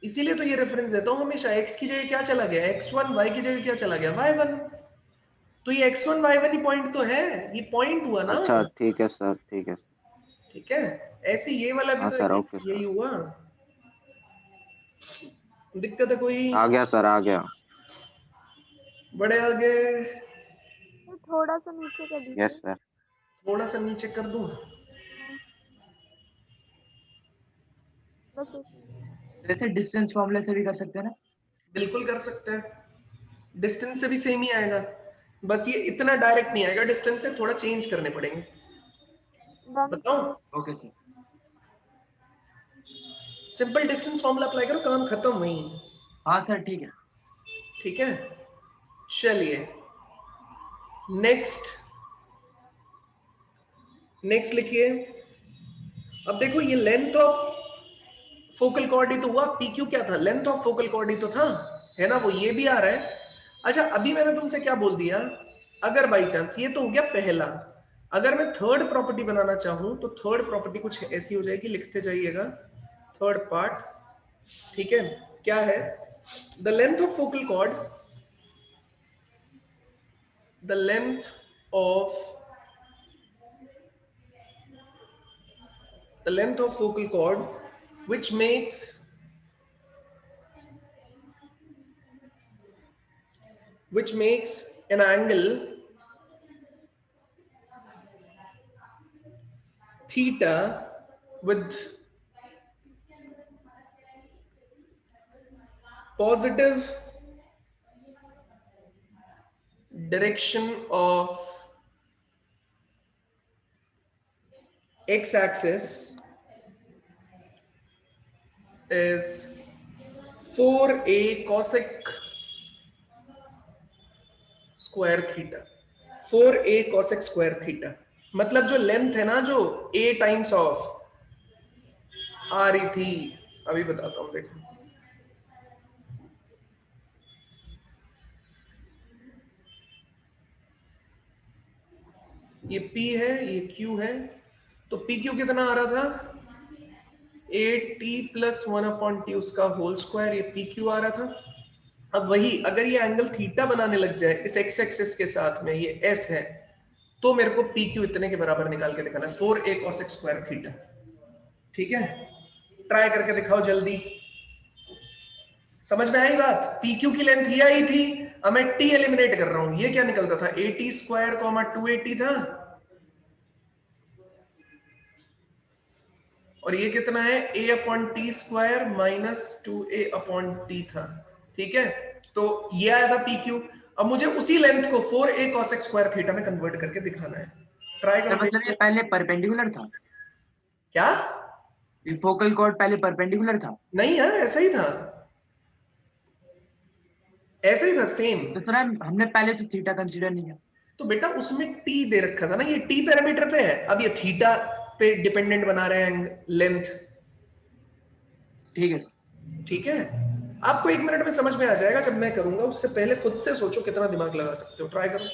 इसीलिए तो ये रेफरेंस देता हूँ हमेशा, x की जगह क्या चला गया, x1, y की जगह क्या चला गया, y1, तो ये x1 y1 ही पॉइंट तो है, ये पॉइंट हुआ ना। अच्छा ठीक है सर, ठीक है। ठीक है, ऐसे ये वाला भी हाँ तो सर, ओके यही सर। हुआ, दिक्कत है कोई? आ गया सर, आ गया। बड़े आगे, थोड़ा सा नीचे कर यस दीजिए। सर। थोड़ा सा नीचे कर दूं? बस एक मिनट। जैसे डिस्टेंस फॉर्मूला से भी कर सकते हैं ना? बिल्कुल कर सकते हैं, डिस्टेंस से भी सेम ही आएगा, बस ये इतना डायरेक्ट नहीं आएगा, डिस्टेंस से थोड़ा चेंज करने पड़ेंगे। डन बताओ, sir. Okay sir. Simple distance formula apply करो, काम खत्म वहीं। हाँ सर ठीक है। ठीक है, चलिए नेक्स्ट, नेक्स्ट लिखिए। अब देखो ये लेंथ ऑफ फोकल कॉर्ड ही तो हुआ, पी क्यू क्या था, लेंथ ऑफ फोकल कॉर्ड ही तो था, है ना? वो ये भी आ रहा है। अच्छा अभी मैंने तुमसे क्या बोल दिया, अगर बाई चांस, ये तो हो गया पहला, अगर मैं थर्ड प्रॉपर्टी बनाना चाहूं तो थर्ड प्रॉपर्टी कुछ ऐसी हो जाएगी, लिखते जाइएगा, थर्ड पार्ट, ठीक है? क्या है, the length of focal cord, the length of the length of focal cord which makes an angle theta with positive direction of x-axis is 4a cosec square theta, 4a cosec square theta, मतलब जो लेंथ है ना, जो a टाइम्स ऑफ आ रही थी, अभी बताता हूं देखो, ये p है, ये q है, तो p q कितना आ रहा था, 8t प्लस 1/t उसका होल स्क्वायर, ये पी क्यू आ रहा था। अब वही अगर ये एंगल थीटा बनाने लग जाए इस एक्स एक्सिस के साथ में, ये एस है, तो मेरे को पी क्यू इतने के बराबर निकाल के दिखाना है, 4a cosec स्क्वायर थीटा। ठीक है, ट्राई करके दिखाओ जल्दी, समझ में आई बात? पी क्यू की लेंथ ये आई थी, अब मैं टी एलिमिनेट कर रहा हूं, ये क्या निकलता था, 80 स्क्वायर 280 था, और ये कितना है, a upon T square minus 2a upon T था। ठीक है, तो ये आया था पी क्यू, अब मुझे उसी लेंथ को 4a cosec स्क्वायर थीटा में कन्वर्ट करके दिखाना है, ट्राई सर करो मतलब ये देखो। पहले परपेंडिकुलर था? क्या? ये फोकल कॉर्ड पहले परपेंडिकुलर था? नहीं यार, ऐसा ही था, ऐसा ही था सेम। तो सर हमने पहले तो थीटा कंसीडर नहीं किया। तो बेटा उसमें टी दे रखा था ना, ये टी पैरामीटर पे है, अब ये थीटा पे डिपेंडेंट बना रहे हैं लेंथ। ठीक है सर। ठीक है, आपको 1 मिनट में समझ में आ जाएगा जब मैं करूंगा, उससे पहले खुद से सोचो कितना दिमाग लगा सकते हो, ट्राई करो।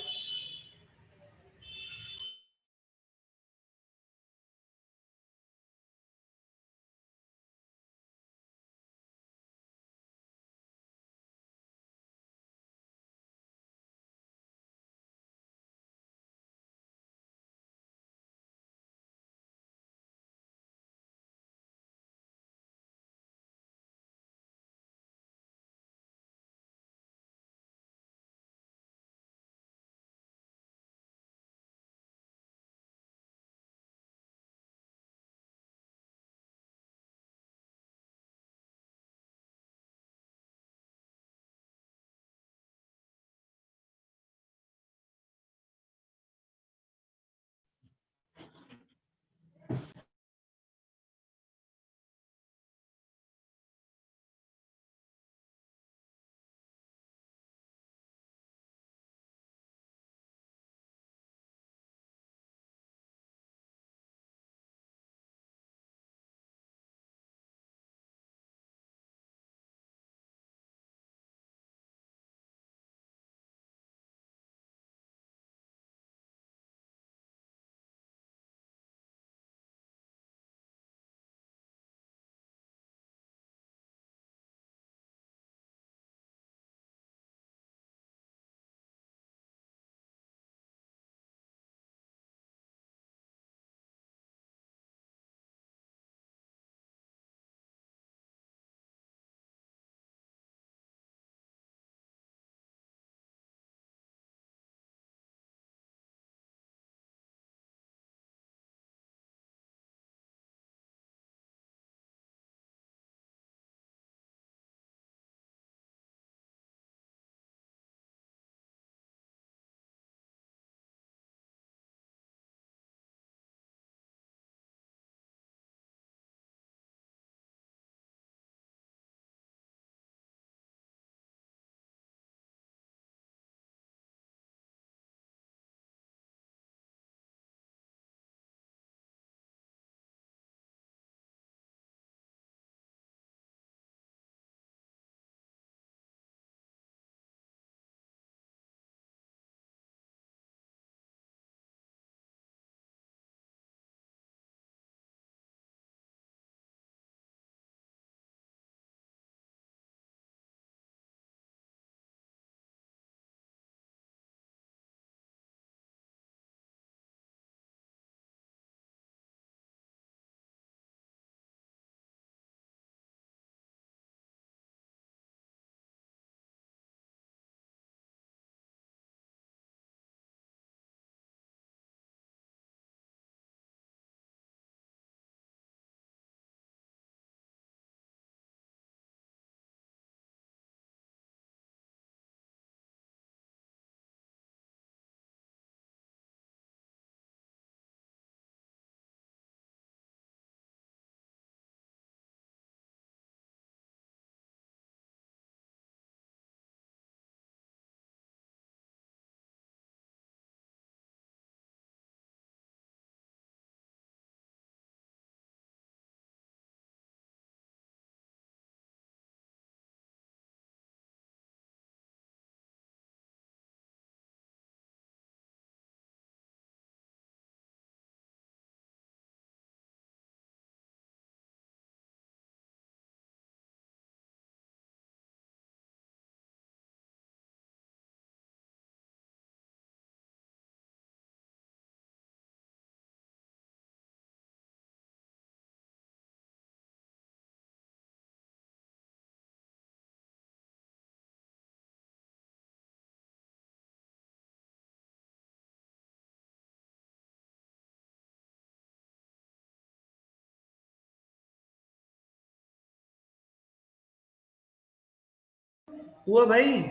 हुआ भाई?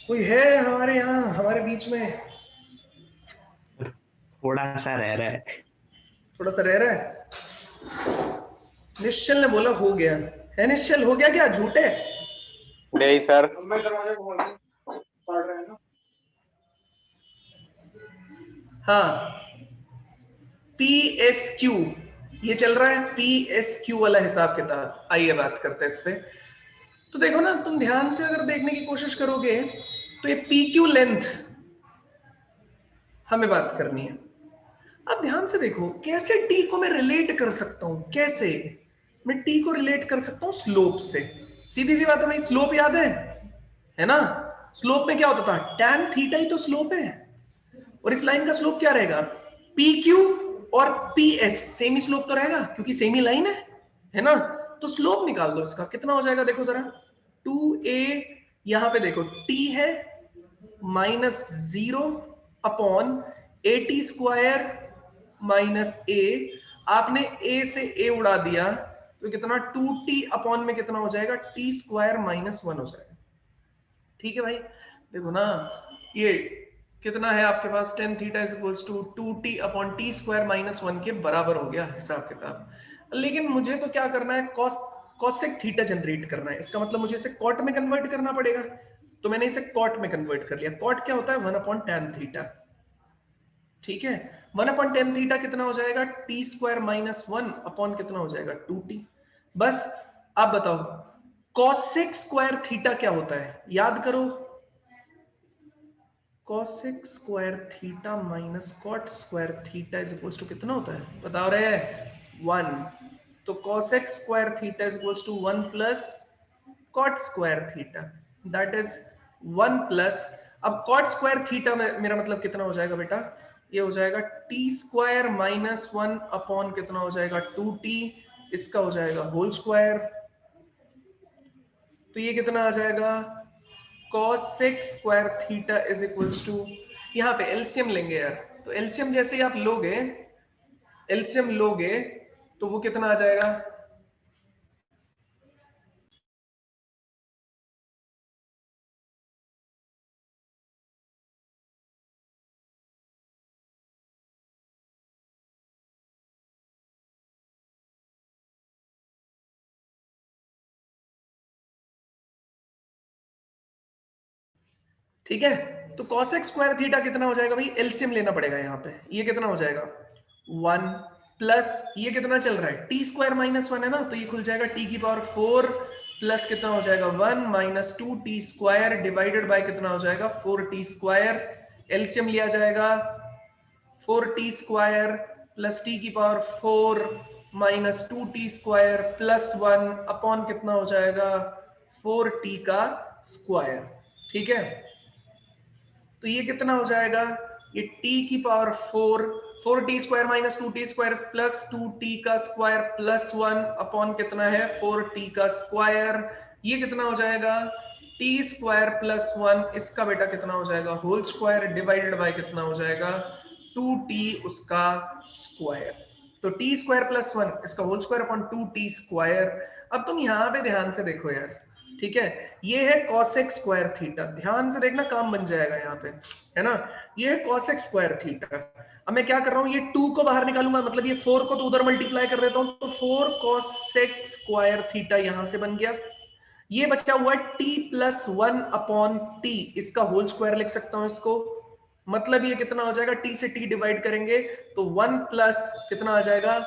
कोई है हमारे यहाँ, हमारे बीच में? थोड़ा सा रह रहा है। थोड़ा सा रह रहा है। निश्चल ने बोला हो गया है। निश्चल हो गया क्या? झूठे? नहीं सर। हाँ, PSQ ये चल रहा है, PSQ वाला हिसाब किताब। आइए बात करते हैं इस पे। तो देखो ना, तुम ध्यान से अगर देखने की कोशिश करोगे तो ये PQ लेंथ हमें बात करनी है। अब ध्यान से देखो, कैसे टी को मैं रिलेट कर सकता हूं? कैसे मैं टी को रिलेट कर सकता हूं? स्लोप से। सीधी सी बात है भाई, स्लोप याद है ना? स्लोप में क्या होता था? टैन थीटा ही तो स्लोप है। और इस लाइन का स्लोप क्या रहेगा? पी क्यू और पी एस सेम ही स्लोप तो रहेगा, क्योंकि सेम ही लाइन है ना? तो स्लोप निकाल दो इसका, कितना हो जाएगा? देखो जरा, 2a, यहां पे देखो t है -0 upon AT square minus a। आपने a से a उड़ा दिया तो कितना? 2t अपॉन में कितना हो जाएगा? t स्क्वायर -1 हो जाएगा। ठीक है भाई, देखो ना, ये कितना है आपके पास? tan theta is equals to 2t upon t square -1 के बराबर हो गया हिसाब किताब। लेकिन मुझे तो क्या करना है? cosec थीटा जनरेट करना है। इसका मतलब मुझे इसे cot में कन्वर्ट करना पड़ेगा। तो मैंने इसे cot में कन्वर्ट कर लिया। cot क्या होता है? 1 अपॉन tan थीटा। ठीक है, 1 अपॉन tan थीटा कितना हो जाएगा? t स्क्वायर -1 अपॉन कितना हो जाएगा? 2t। बस आप बताओ, cosec स्क्वायर थीटा क्या होता है? याद करो, cosec square theta minus cot square theta is equals to कितना होता है? बताओ रे। 1। तो cosec square theta is equals to 1 plus cot square theta, that is 1 plus. अब cot स्क्वायर थीटा में मेरा मतलब कितना हो जाएगा बेटा? ये हो जाएगा t स्क्वायर -1 अपॉन कितना हो जाएगा? 2t। इसका हो जाएगा होल स्क्वायर। तो ये कितना आ जाएगा? cosec square theta is equals to, यहाँ पे एलसीएम लेंगे यार। तो एलसीएम जैसे ही आप लोगे, एलसीएम लोगे तो वो कितना आ जाएगा? ठीक है, तो cosec स्क्वायर थीटा कितना हो जाएगा भाई? एलसीएम लेना पड़ेगा यहाँ पे। ये कितना हो जाएगा? 1 प्लस ये कितना चल रहा है? t स्क्वायर -1 है ना, तो ये खुल जाएगा t की पावर 4 प्लस कितना हो जाएगा? 1 minus 2t square divided by कितना हो जाएगा? 4t square. एलसीएम लिया जाएगा 4t स्क्वायर प्लस t की power 4 minus 2t square plus 1 upon कितना हो जाएगा? 4t का स्क्वायर। ठीक है, तो ये कितना हो जाएगा? ये t की power 4t square minus 2t square plus 2t का स्क्वायर प्लस 1 अपॉन कितना है? 4t का स्क्वायर। ये कितना हो जाएगा? t स्क्वायर प्लस 1, इसका बेटा कितना हो जाएगा? होल स्क्वायर डिवाइडेड बाय कितना हो जाएगा? 2t उसका स्क्वायर। तो t स्क्वायर प्लस 1 इसका whole square upon 2t square. अब तुम यहां पे ध्यान से देखो यार, ठीक है, ये है cosec स्क्वायर थीटा। ध्यान से देखना, काम बन जाएगा यहाँ पे, है ना? ये है cosec स्क्वायर थीटा। अब मैं क्या कर रहा हूँ? ये 2 को बाहर निकालूंगा, मतलब ये 4 को तो उधर मल्टीप्लाई कर देता हूं, तो 4 cosec स्क्वायर थीटा यहां से बन गया। ये बचा हुआ है t प्लस 1 अपॉन t, इसका होल स्क्वायर लिख सकता हूं इसको। मतलब ये कितना हो जाएगा? t से t डिवाइड करेंगे तो 1 प्लस कितना आ जाएगा?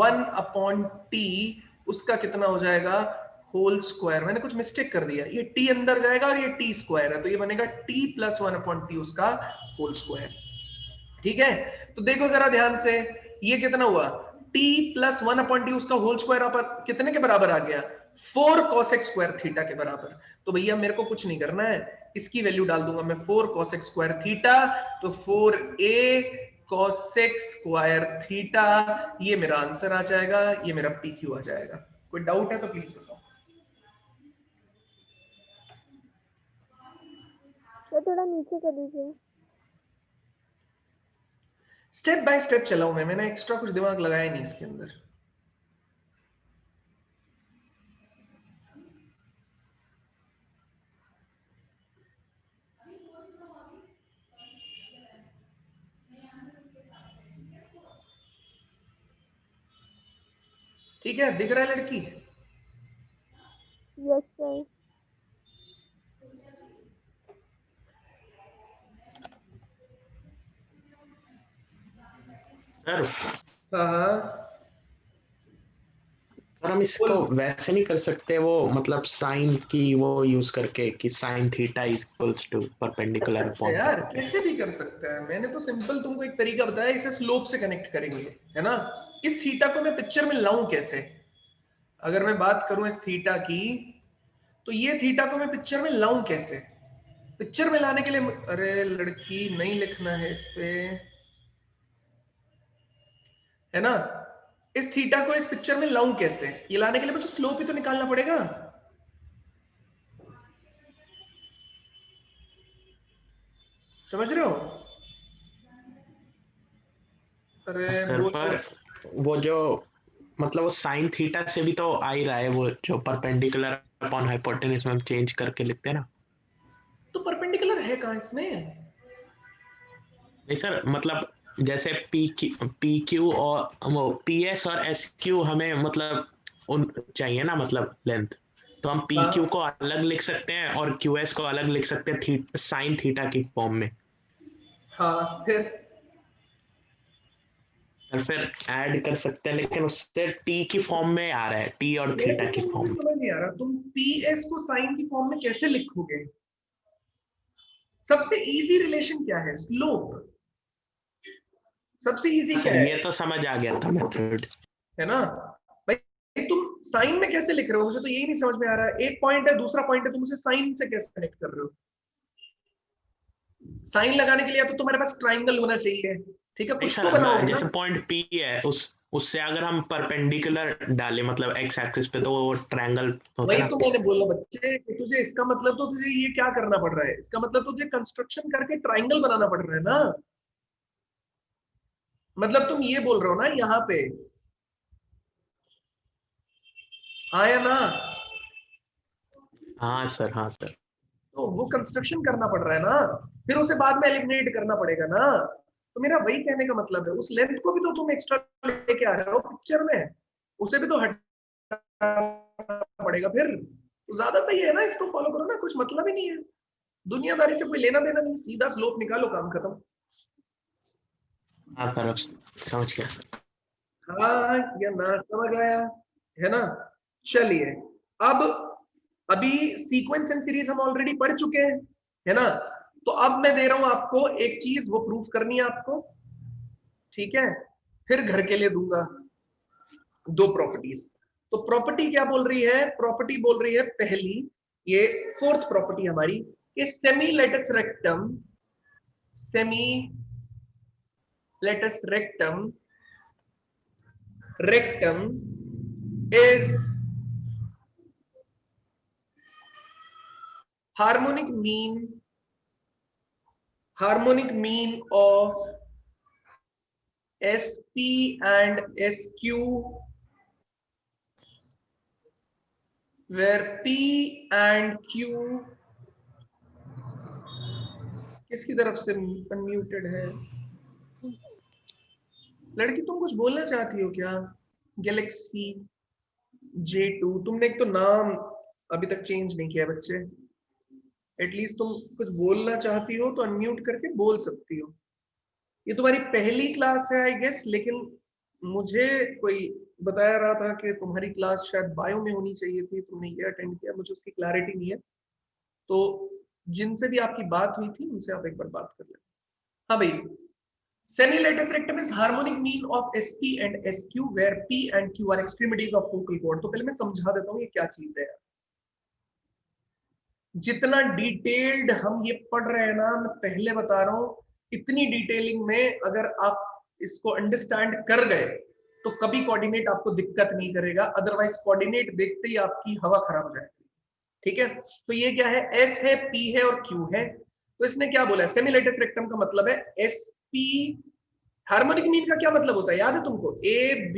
1 अपॉन t, उसका कितना हो जाएगा? Whole square. मैंने कुछ मिस्टेक कर दिया, ये t अंदर जाएगा और ये t स्क्वायर है, तो ये बनेगा t प्लस 1 अपॉन टी उसका होल स्क्वायर। ठीक है, तो देखो जरा ध्यान से, ये कितना हुआ? t प्लस 1 अपॉन टी उसका होल स्क्वायर कितने के बराबर आ गया? 4 cosec स्क्वायर थीटा के बराबर। तो भैया मेरे को कुछ नहीं करना है, इसकी वैल्यू डाल दूंगा मैं 4 cosec स्क्वायर थीटा, तो 4a cosec स्क्वायर थीटा, ये मेरा आंसर आ जाएगा, ये मेरा PQ आ जाएगा। कोई डाउट है तो प्लीज बताओ। तो थोड़ा नीचे कर दीजिए। स्टेप बाय स्टेप चला हूं मैंने एक्स्ट्रा कुछ दिमाग लगाया नहीं इसके अंदर। ठीक है, दिख रहा है लड़की? Yes sir. सर हाँ सर हम इसको वैसे नहीं कर सकते, वो मतलब साइन की वो यूज करके कि sine theta is equals to perpendicular upon यार कैसे भी कर सकता है, मैंने तो सिंपल तुमको एक तरीका बताया, इसे स्लोप से कनेक्ट करेंगे, है ना। इस थीटा को मैं पिक्चर में लाऊं कैसे? अगर मैं बात करूं इस थीटा की, तो ये थीटा को मैं पिक्चर में लाऊं कैसे? पिक्चर में लाने के लिए, अरे लड़की नहीं लिखना है इस पे, है ना। इस थीटा को इस पिक्चर में लाऊं कैसे? ये लाने के लिए मुझे स्लोप ही तो निकालना पड़ेगा। समझ रहे हो? अरे सर वो पर वो जो मतलब वो साइन थीटा से भी तो आ ही रहा है, वो जो परपेंडिकुलर अपॉन हाइपोटेन्यूज में हम चेंज करके लिखते हैं ना। तो परपेंडिकुलर है कहां इसमें? नहीं सर, मतलब जैसे पी क्यू और वो पी एस और एस क्यू हमें मतलब उन चाहिए ना, मतलब लेंथ, तो हम पी क्यू हाँ को अलग लिख सकते हैं और क्यू एस को अलग लिख सकते हैं साइन थीटा की फॉर्म में। हाँ, फिर और फिर ऐड कर सकते हैं, लेकिन उससे टी की फॉर्म में आ रहा है, टी और मेरे थीटा की को फॉर्म मुझे में। समझ नहीं आ रहा, तुम पीएस को साइन की फॉर्म में कैसे लिखोगे? सबसे इजी रिलेशन क्या है? स्लोप। सबसे इजी क्या सर है? ये तो समझ आ गया था मेथड। है ना भाई? तुम साइन में कैसे लिख रहे हो? मुझे तो यही नहीं समझ में आ रहा है। एक पॉइंट है, दूसरा पॉइंट है, तुम उसे साइन से कैसे कनेक्ट कर रहे हो? साइन लगाने के लिए तो तुम्हारे पास ट्राइंगल होना चाहिए, ठीक है, नहीं कुछ तो सर, बनाओगे ना। जैसे पॉइंट पी है, उससे अगर हम परपेंडिकुलर डालें मतलब एक्स एक्सिस पे, तो वो ट्रायंगल होता है वही ना। तो मैंने बोला बच्चे कि तुझे इसका मतलब, तो तुझे ये क्या करना पड़ रहा है? इसका मतलब तो तुझे कंस्ट्रक्शन करके ट्राइंगल बनाना पड़ रहा है ना। मतलब तुम ये बोल रहे हो ना यहाँ पे, हाँ या ना? हाँ सर, हाँ सर। तो वो कंस्ट्रक्शन करना पड़ रहा है ना, फिर उसे बाद में एलिमिनेट करना पड़ेगा ना। तो मेरा वही कहने का मतलब है, उस लेंथ को भी तो तुम एक्स्ट्रा लेके आ रहे हो पिक्चर में, उसे भी तो हटाना पड़ेगा फिर। तो ज्यादा सही है ना, इसको फॉलो करो ना, कुछ मतलब ही नहीं है, दुनियादारी से कोई लेना देना नहीं, सीधा स्लोप निकालो, काम खत्म। हाँ सर, अब समझ गया सर। हाँ या ना, समझ आया, है ना। चलिए, अब अभी सीक्वेंस एंड सीरीज हम ऑलरेडी पढ़ चुके हैं, है ना। तो अब मैं दे रहा हूं आपको एक चीज, वो प्रूफ करनी है आपको, ठीक है। फिर घर के लिए दूंगा दो प्रॉपर्टीज। तो प्रॉपर्टी क्या बोल रही है? प्रॉपर्टी बोल रही है पहली, ये फोर्थ प्रॉपर्टी हमारी, कि semi latus rectum is harmonic mean of SP and SQ, where P and Q किसकी तरफ से अनम्यूटेड है? लड़की तुम कुछ बोलना चाहती हो क्या? गैलेक्सी J2, तुमने एक तो नाम अभी तक चेंज नहीं किया बच्चे, एटलीस्ट तुम कुछ बोलना चाहती हो तो अनम्यूट करके बोल सकती हो। ये तुम्हारी पहली क्लास है आई गेस, लेकिन मुझे कोई बताया रहा था कि तुम्हारी क्लास शायद बायो में होनी चाहिए थी, तुमने ये अटेंड किया, मुझे उसकी क्लैरिटी नहीं है। तो जिनसे भी आपकी बात हुई थी उनसे आप एक बार बात कर लें। हाँ भाई, semi latus rectum is harmonic mean of SP and SQ where P and Q are extremities of focal chord. तो पहले मैं समझा देता हूँ ये क्या चीज है। जितना डिटेल्ड हम ये पढ़ रहे हैं ना, मैं पहले बता रहा हूं, इतनी डिटेलिंग में अगर आप इसको अंडरस्टैंड कर गए तो कभी कोऑर्डिनेट आपको दिक्कत नहीं करेगा, अदरवाइज कोऑर्डिनेट देखते ही आपकी हवा खराब हो जाएगी, ठीक है। तो ये क्या है? S है, P है और Q है। तो इसने क्या बोला है? सेमी लेटस रेक्टम का मतलब है SP। हार्मोनिक मीन का क्या मतलब होता है याद है तुमको? A B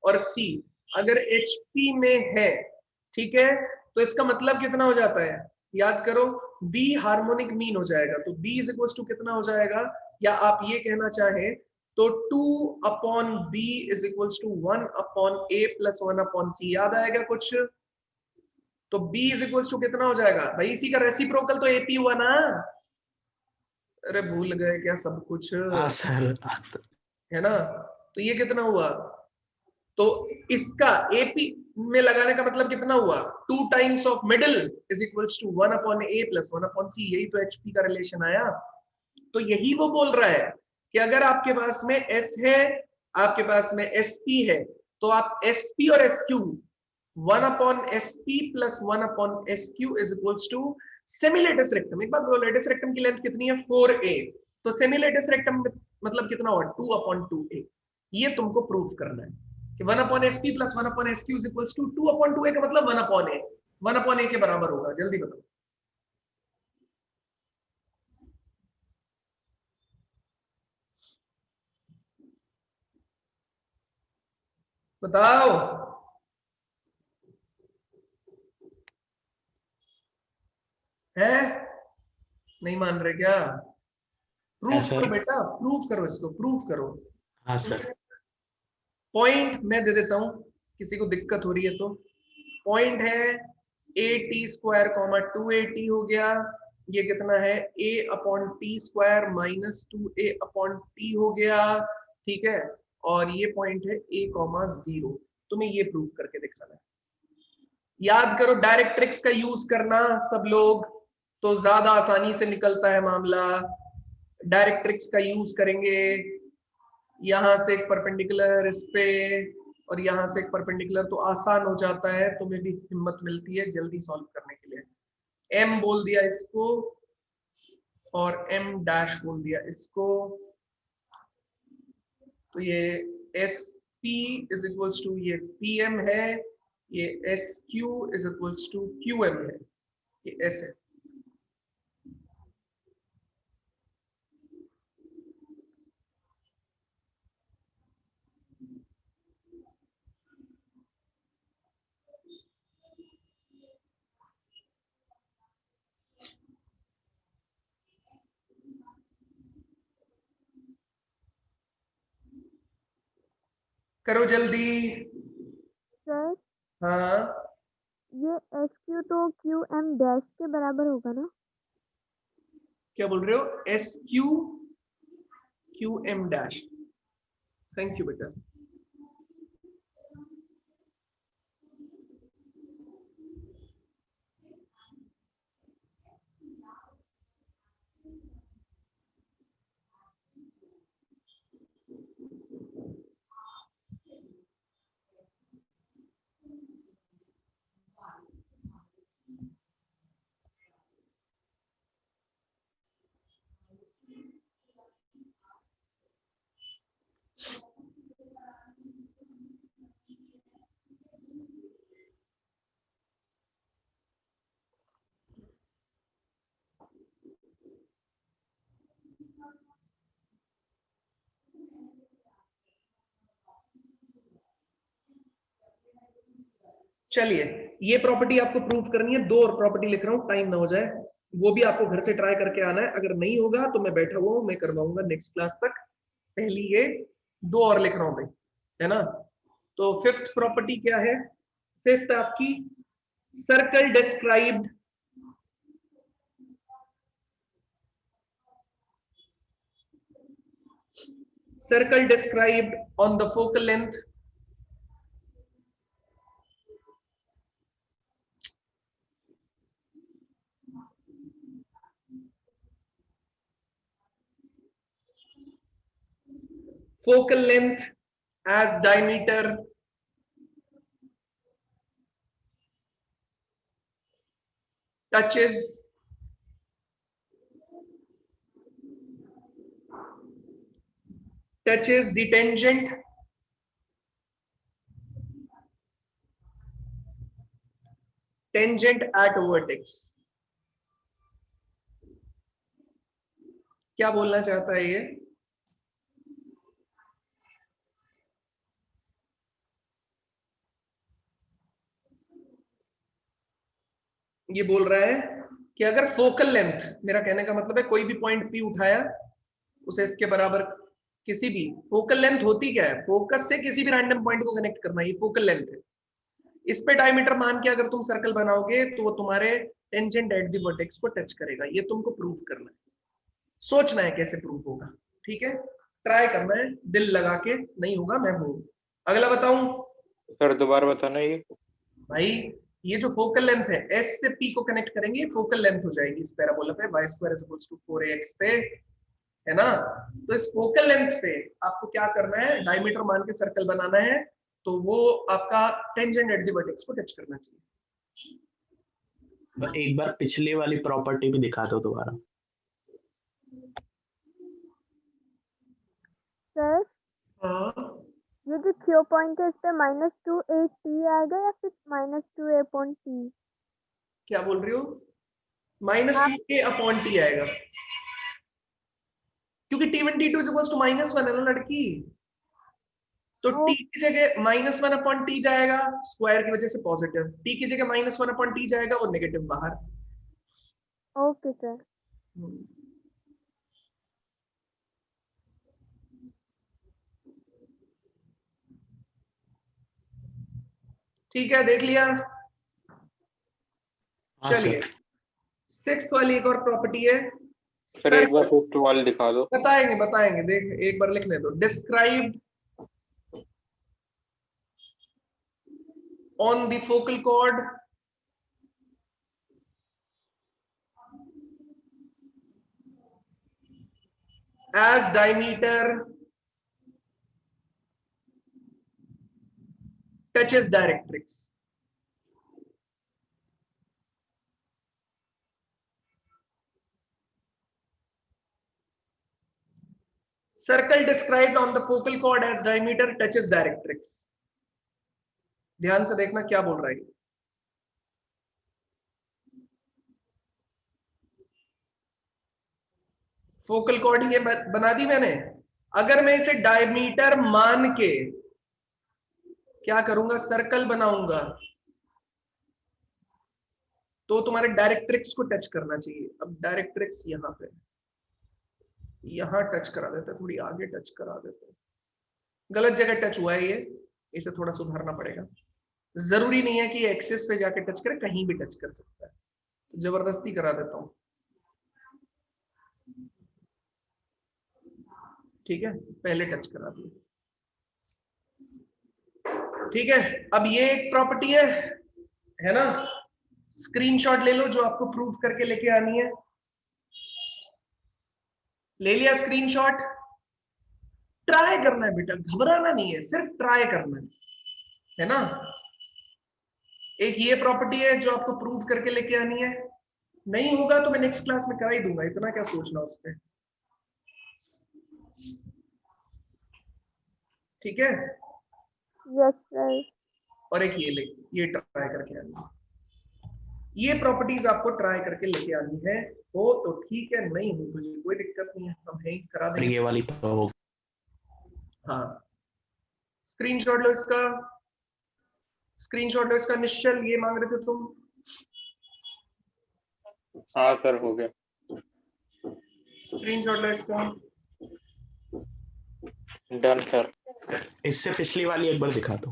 और C अगर HP में है, ठीक है, तो इसका मतलब कितना हो जाता है? याद करो, B हार्मोनिक मीन हो जाएगा, तो B इज इक्वल टू कितना हो जाएगा? या आप ये कहना चाहें तो 2/b is equals to 1/a plus 1/c। याद आएगा कुछ? तो b इज इक्वल्स टू कितना हो जाएगा भाई? इसी का रेसिप्रोकल तो ap हुआ ना। अरे भूल गए क्या सब कुछ? हाँ सर। है ना? तो ये कितना हुआ? तो इसका AP में लगाने का मतलब कितना हुआ? 2 times of middle is equals to 1/a plus 1/c। यही तो HP का रिलेशन आया। तो यही वो बोल रहा है कि अगर आपके पास में S है, आपके पास में SP है, तो आप SP और SQ 1/SP plus 1/SQ is equals to semilatus rectum. एक बात बोलो, लेटस रेक्टम की लेंथ कितनी है? 4a। तो सेमीलेटस रेक्टम मतलब कितना हुआ? 2/2a। ये तुमको प्रूफ करना है कि 1/SP plus 1/SQ is equals to 2/2a का मतलब 1/a। 1/a के बराबर होगा। जल्दी बताओ। बताओ। है? नहीं मान रहे क्या? Proof sir. करो बेटा, प्रूफ करो, इसको प्रूफ करो। हाँ सर। पॉइंट मैं दे देता हूं, किसी को दिक्कत हो रही है तो। पॉइंट है at² 2at हो गया। ये कितना है? a/t² माइनस 2a/t हो गया। ठीक है, और ये पॉइंट है a,0। तुम्हें ये प्रूफ करके दिखाना है। याद करो, डायरेक्ट्रिक्स का यूज करना सब लोग, तो ज्यादा आसानी से निकलता है मामला। डायरेक्ट्रिक्स का यूज करेंगे। यहां से एक परपेंडिकुलर इस पे और यहां से एक परपेंडिकुलर, तो आसान हो जाता है, तुम्हें भी हिम्मत मिलती है जल्दी सॉल्व करने के लिए। m बोल दिया इसको और m' बोल दिया इसको। तो ये SP इज इक्वल्स टू ये PM है, ये SQ is equals to QM है, ये S है। करो जल्दी। सर हाँ, ये SQ तो QM' के बराबर होगा ना? क्या बोल रहे हो? SQ QM'। थैंक यू बेटा। चलिए, ये प्रॉपर्टी आपको प्रूव करनी है। 2 और प्रॉपर्टी लिख रहा हूं, टाइम ना हो जाए। वो भी आपको घर से ट्राई करके आना है। अगर नहीं होगा तो मैं बैठा हुआ हूं, मैं करवाऊंगा नेक्स्ट क्लास तक। पहली ये 2 और लिख रहा हूं भाई, है ना? तो 5th प्रॉपर्टी क्या है? 5th आपकी circle described on the focal length as diameter touches the tangent at vertex। क्या बोलना चाहता है ये? ये बोल रहा है कि अगर फोकल लेंथ, मेरा कहने का मतलब है कोई भी पॉइंट P उठाया, उसे इसके बराबर किसी भी फोकल लेंथ होती क्या है, फोकस से किसी भी रैंडम पॉइंट को कनेक्ट करना, ये फोकल लेंथ है। इस पे डायमीटर मान के अगर तुम सर्कल बनाओगे तो वो तुम्हारे टेंजेंट एट द वर्टेक्स को टच करेगा, ये तुमको प्रूव करना है, सोचना है कैसे प्रूव होगा, ठीक है, ट्राई करना है, दिल लगा के, नहीं होगा मैं हूं। अगला बताऊं सर दोबारा बताना ये। भाई, ये जो फोकल लेंथ है एस से पी को कनेक्ट करेंगे, फोकल लेंथ हो जाएगी इस पैराबोला पे, y square is equals to 4ax पे, है ना। तो इस फोकल लेंथ पे आपको क्या करना है, डायमीटर मान के सर्कल बनाना है, तो वो आपका टेंजेंट एट द वर्टेक्स को टच करना चाहिए। तो एक बार पिछली वाली प्रॉपर्टी भी दिखा दो दोबारा। सर हाँ, ये जो क्यू पॉइंट है इस पे -2a_t आएगा या फिर -2a/t? क्या बोल रही हो, -2a/t आएगा, क्योंकि T1 T2 is equals to -1 है ना लड़की, तो t की जगह -1/t जाएगा, स्क्वायर की वजह से पॉजिटिव, t की जगह -1/t जाएगा, वो नेगेटिव बाहर। Okay sir. ठीक है, देख लिया। हाँ चलिए सर। 6th वाली एक और प्रॉपर्टी है सर एक बार 5th वाली दिखा दो। बताएंगे बताएंगे, देख एक बार लिखने दो। Describe on the focal cord as diameter touches directrix. Circle described on the focal chord as diameter touches directrix. ध्यान से देखना क्या बोल रहा है। फोकल कॉर्ड ये बना दी मैंने, अगर मैं इसे डायमीटर मान के क्या करूंगा, सर्कल बनाऊंगा, तो तुम्हारे डायरेक्ट्रिक्स को टच करना चाहिए। अब डायरेक्ट्रिक्स यहां पे, यहां टच करा देते, थोड़ी आगे टच करा देते, गलत जगह टच हुआ है ये, इसे थोड़ा सुधारना पड़ेगा। जरूरी नहीं है कि एक्सिस पे जाके टच करे, कहीं भी टच कर सकता है, तो जबरदस्ती करा देता हूं, ठीक है, पहले टच करा दिया, ठीक है। अब ये एक प्रॉपर्टी है ना, स्क्रीनशॉट ले लो जो आपको प्रूफ करके लेके आनी है। ले लिया स्क्रीनशॉट, ट्राई करना है बेटा, घबराना नहीं है, सिर्फ ट्राई करना है ना। एक ये प्रॉपर्टी है जो आपको प्रूफ करके लेके आनी है, नहीं होगा तो मैं नेक्स्ट क्लास में करा ही दूंगा, इतना क्या सोचना उस पर, ठीक है। Yes sir. और एक ये ट्राई करके आनी है, ये प्रॉपर्टीज आपको ट्राई करके लेके आनी है, हो तो ठीक है, नहीं हो तो कोई दिक्कत नहीं है, हम यही करा देंगे। ये वाली तो हो। हाँ, स्क्रीनशॉट लो इसका, स्क्रीनशॉट लो इसका। निश्चल ये मांग रहे थे तुम? हाँ सर हो गया। स्क्रीनशॉट लो इसका। Done sir. इससे पिछली वाली एक बार दिखा दो।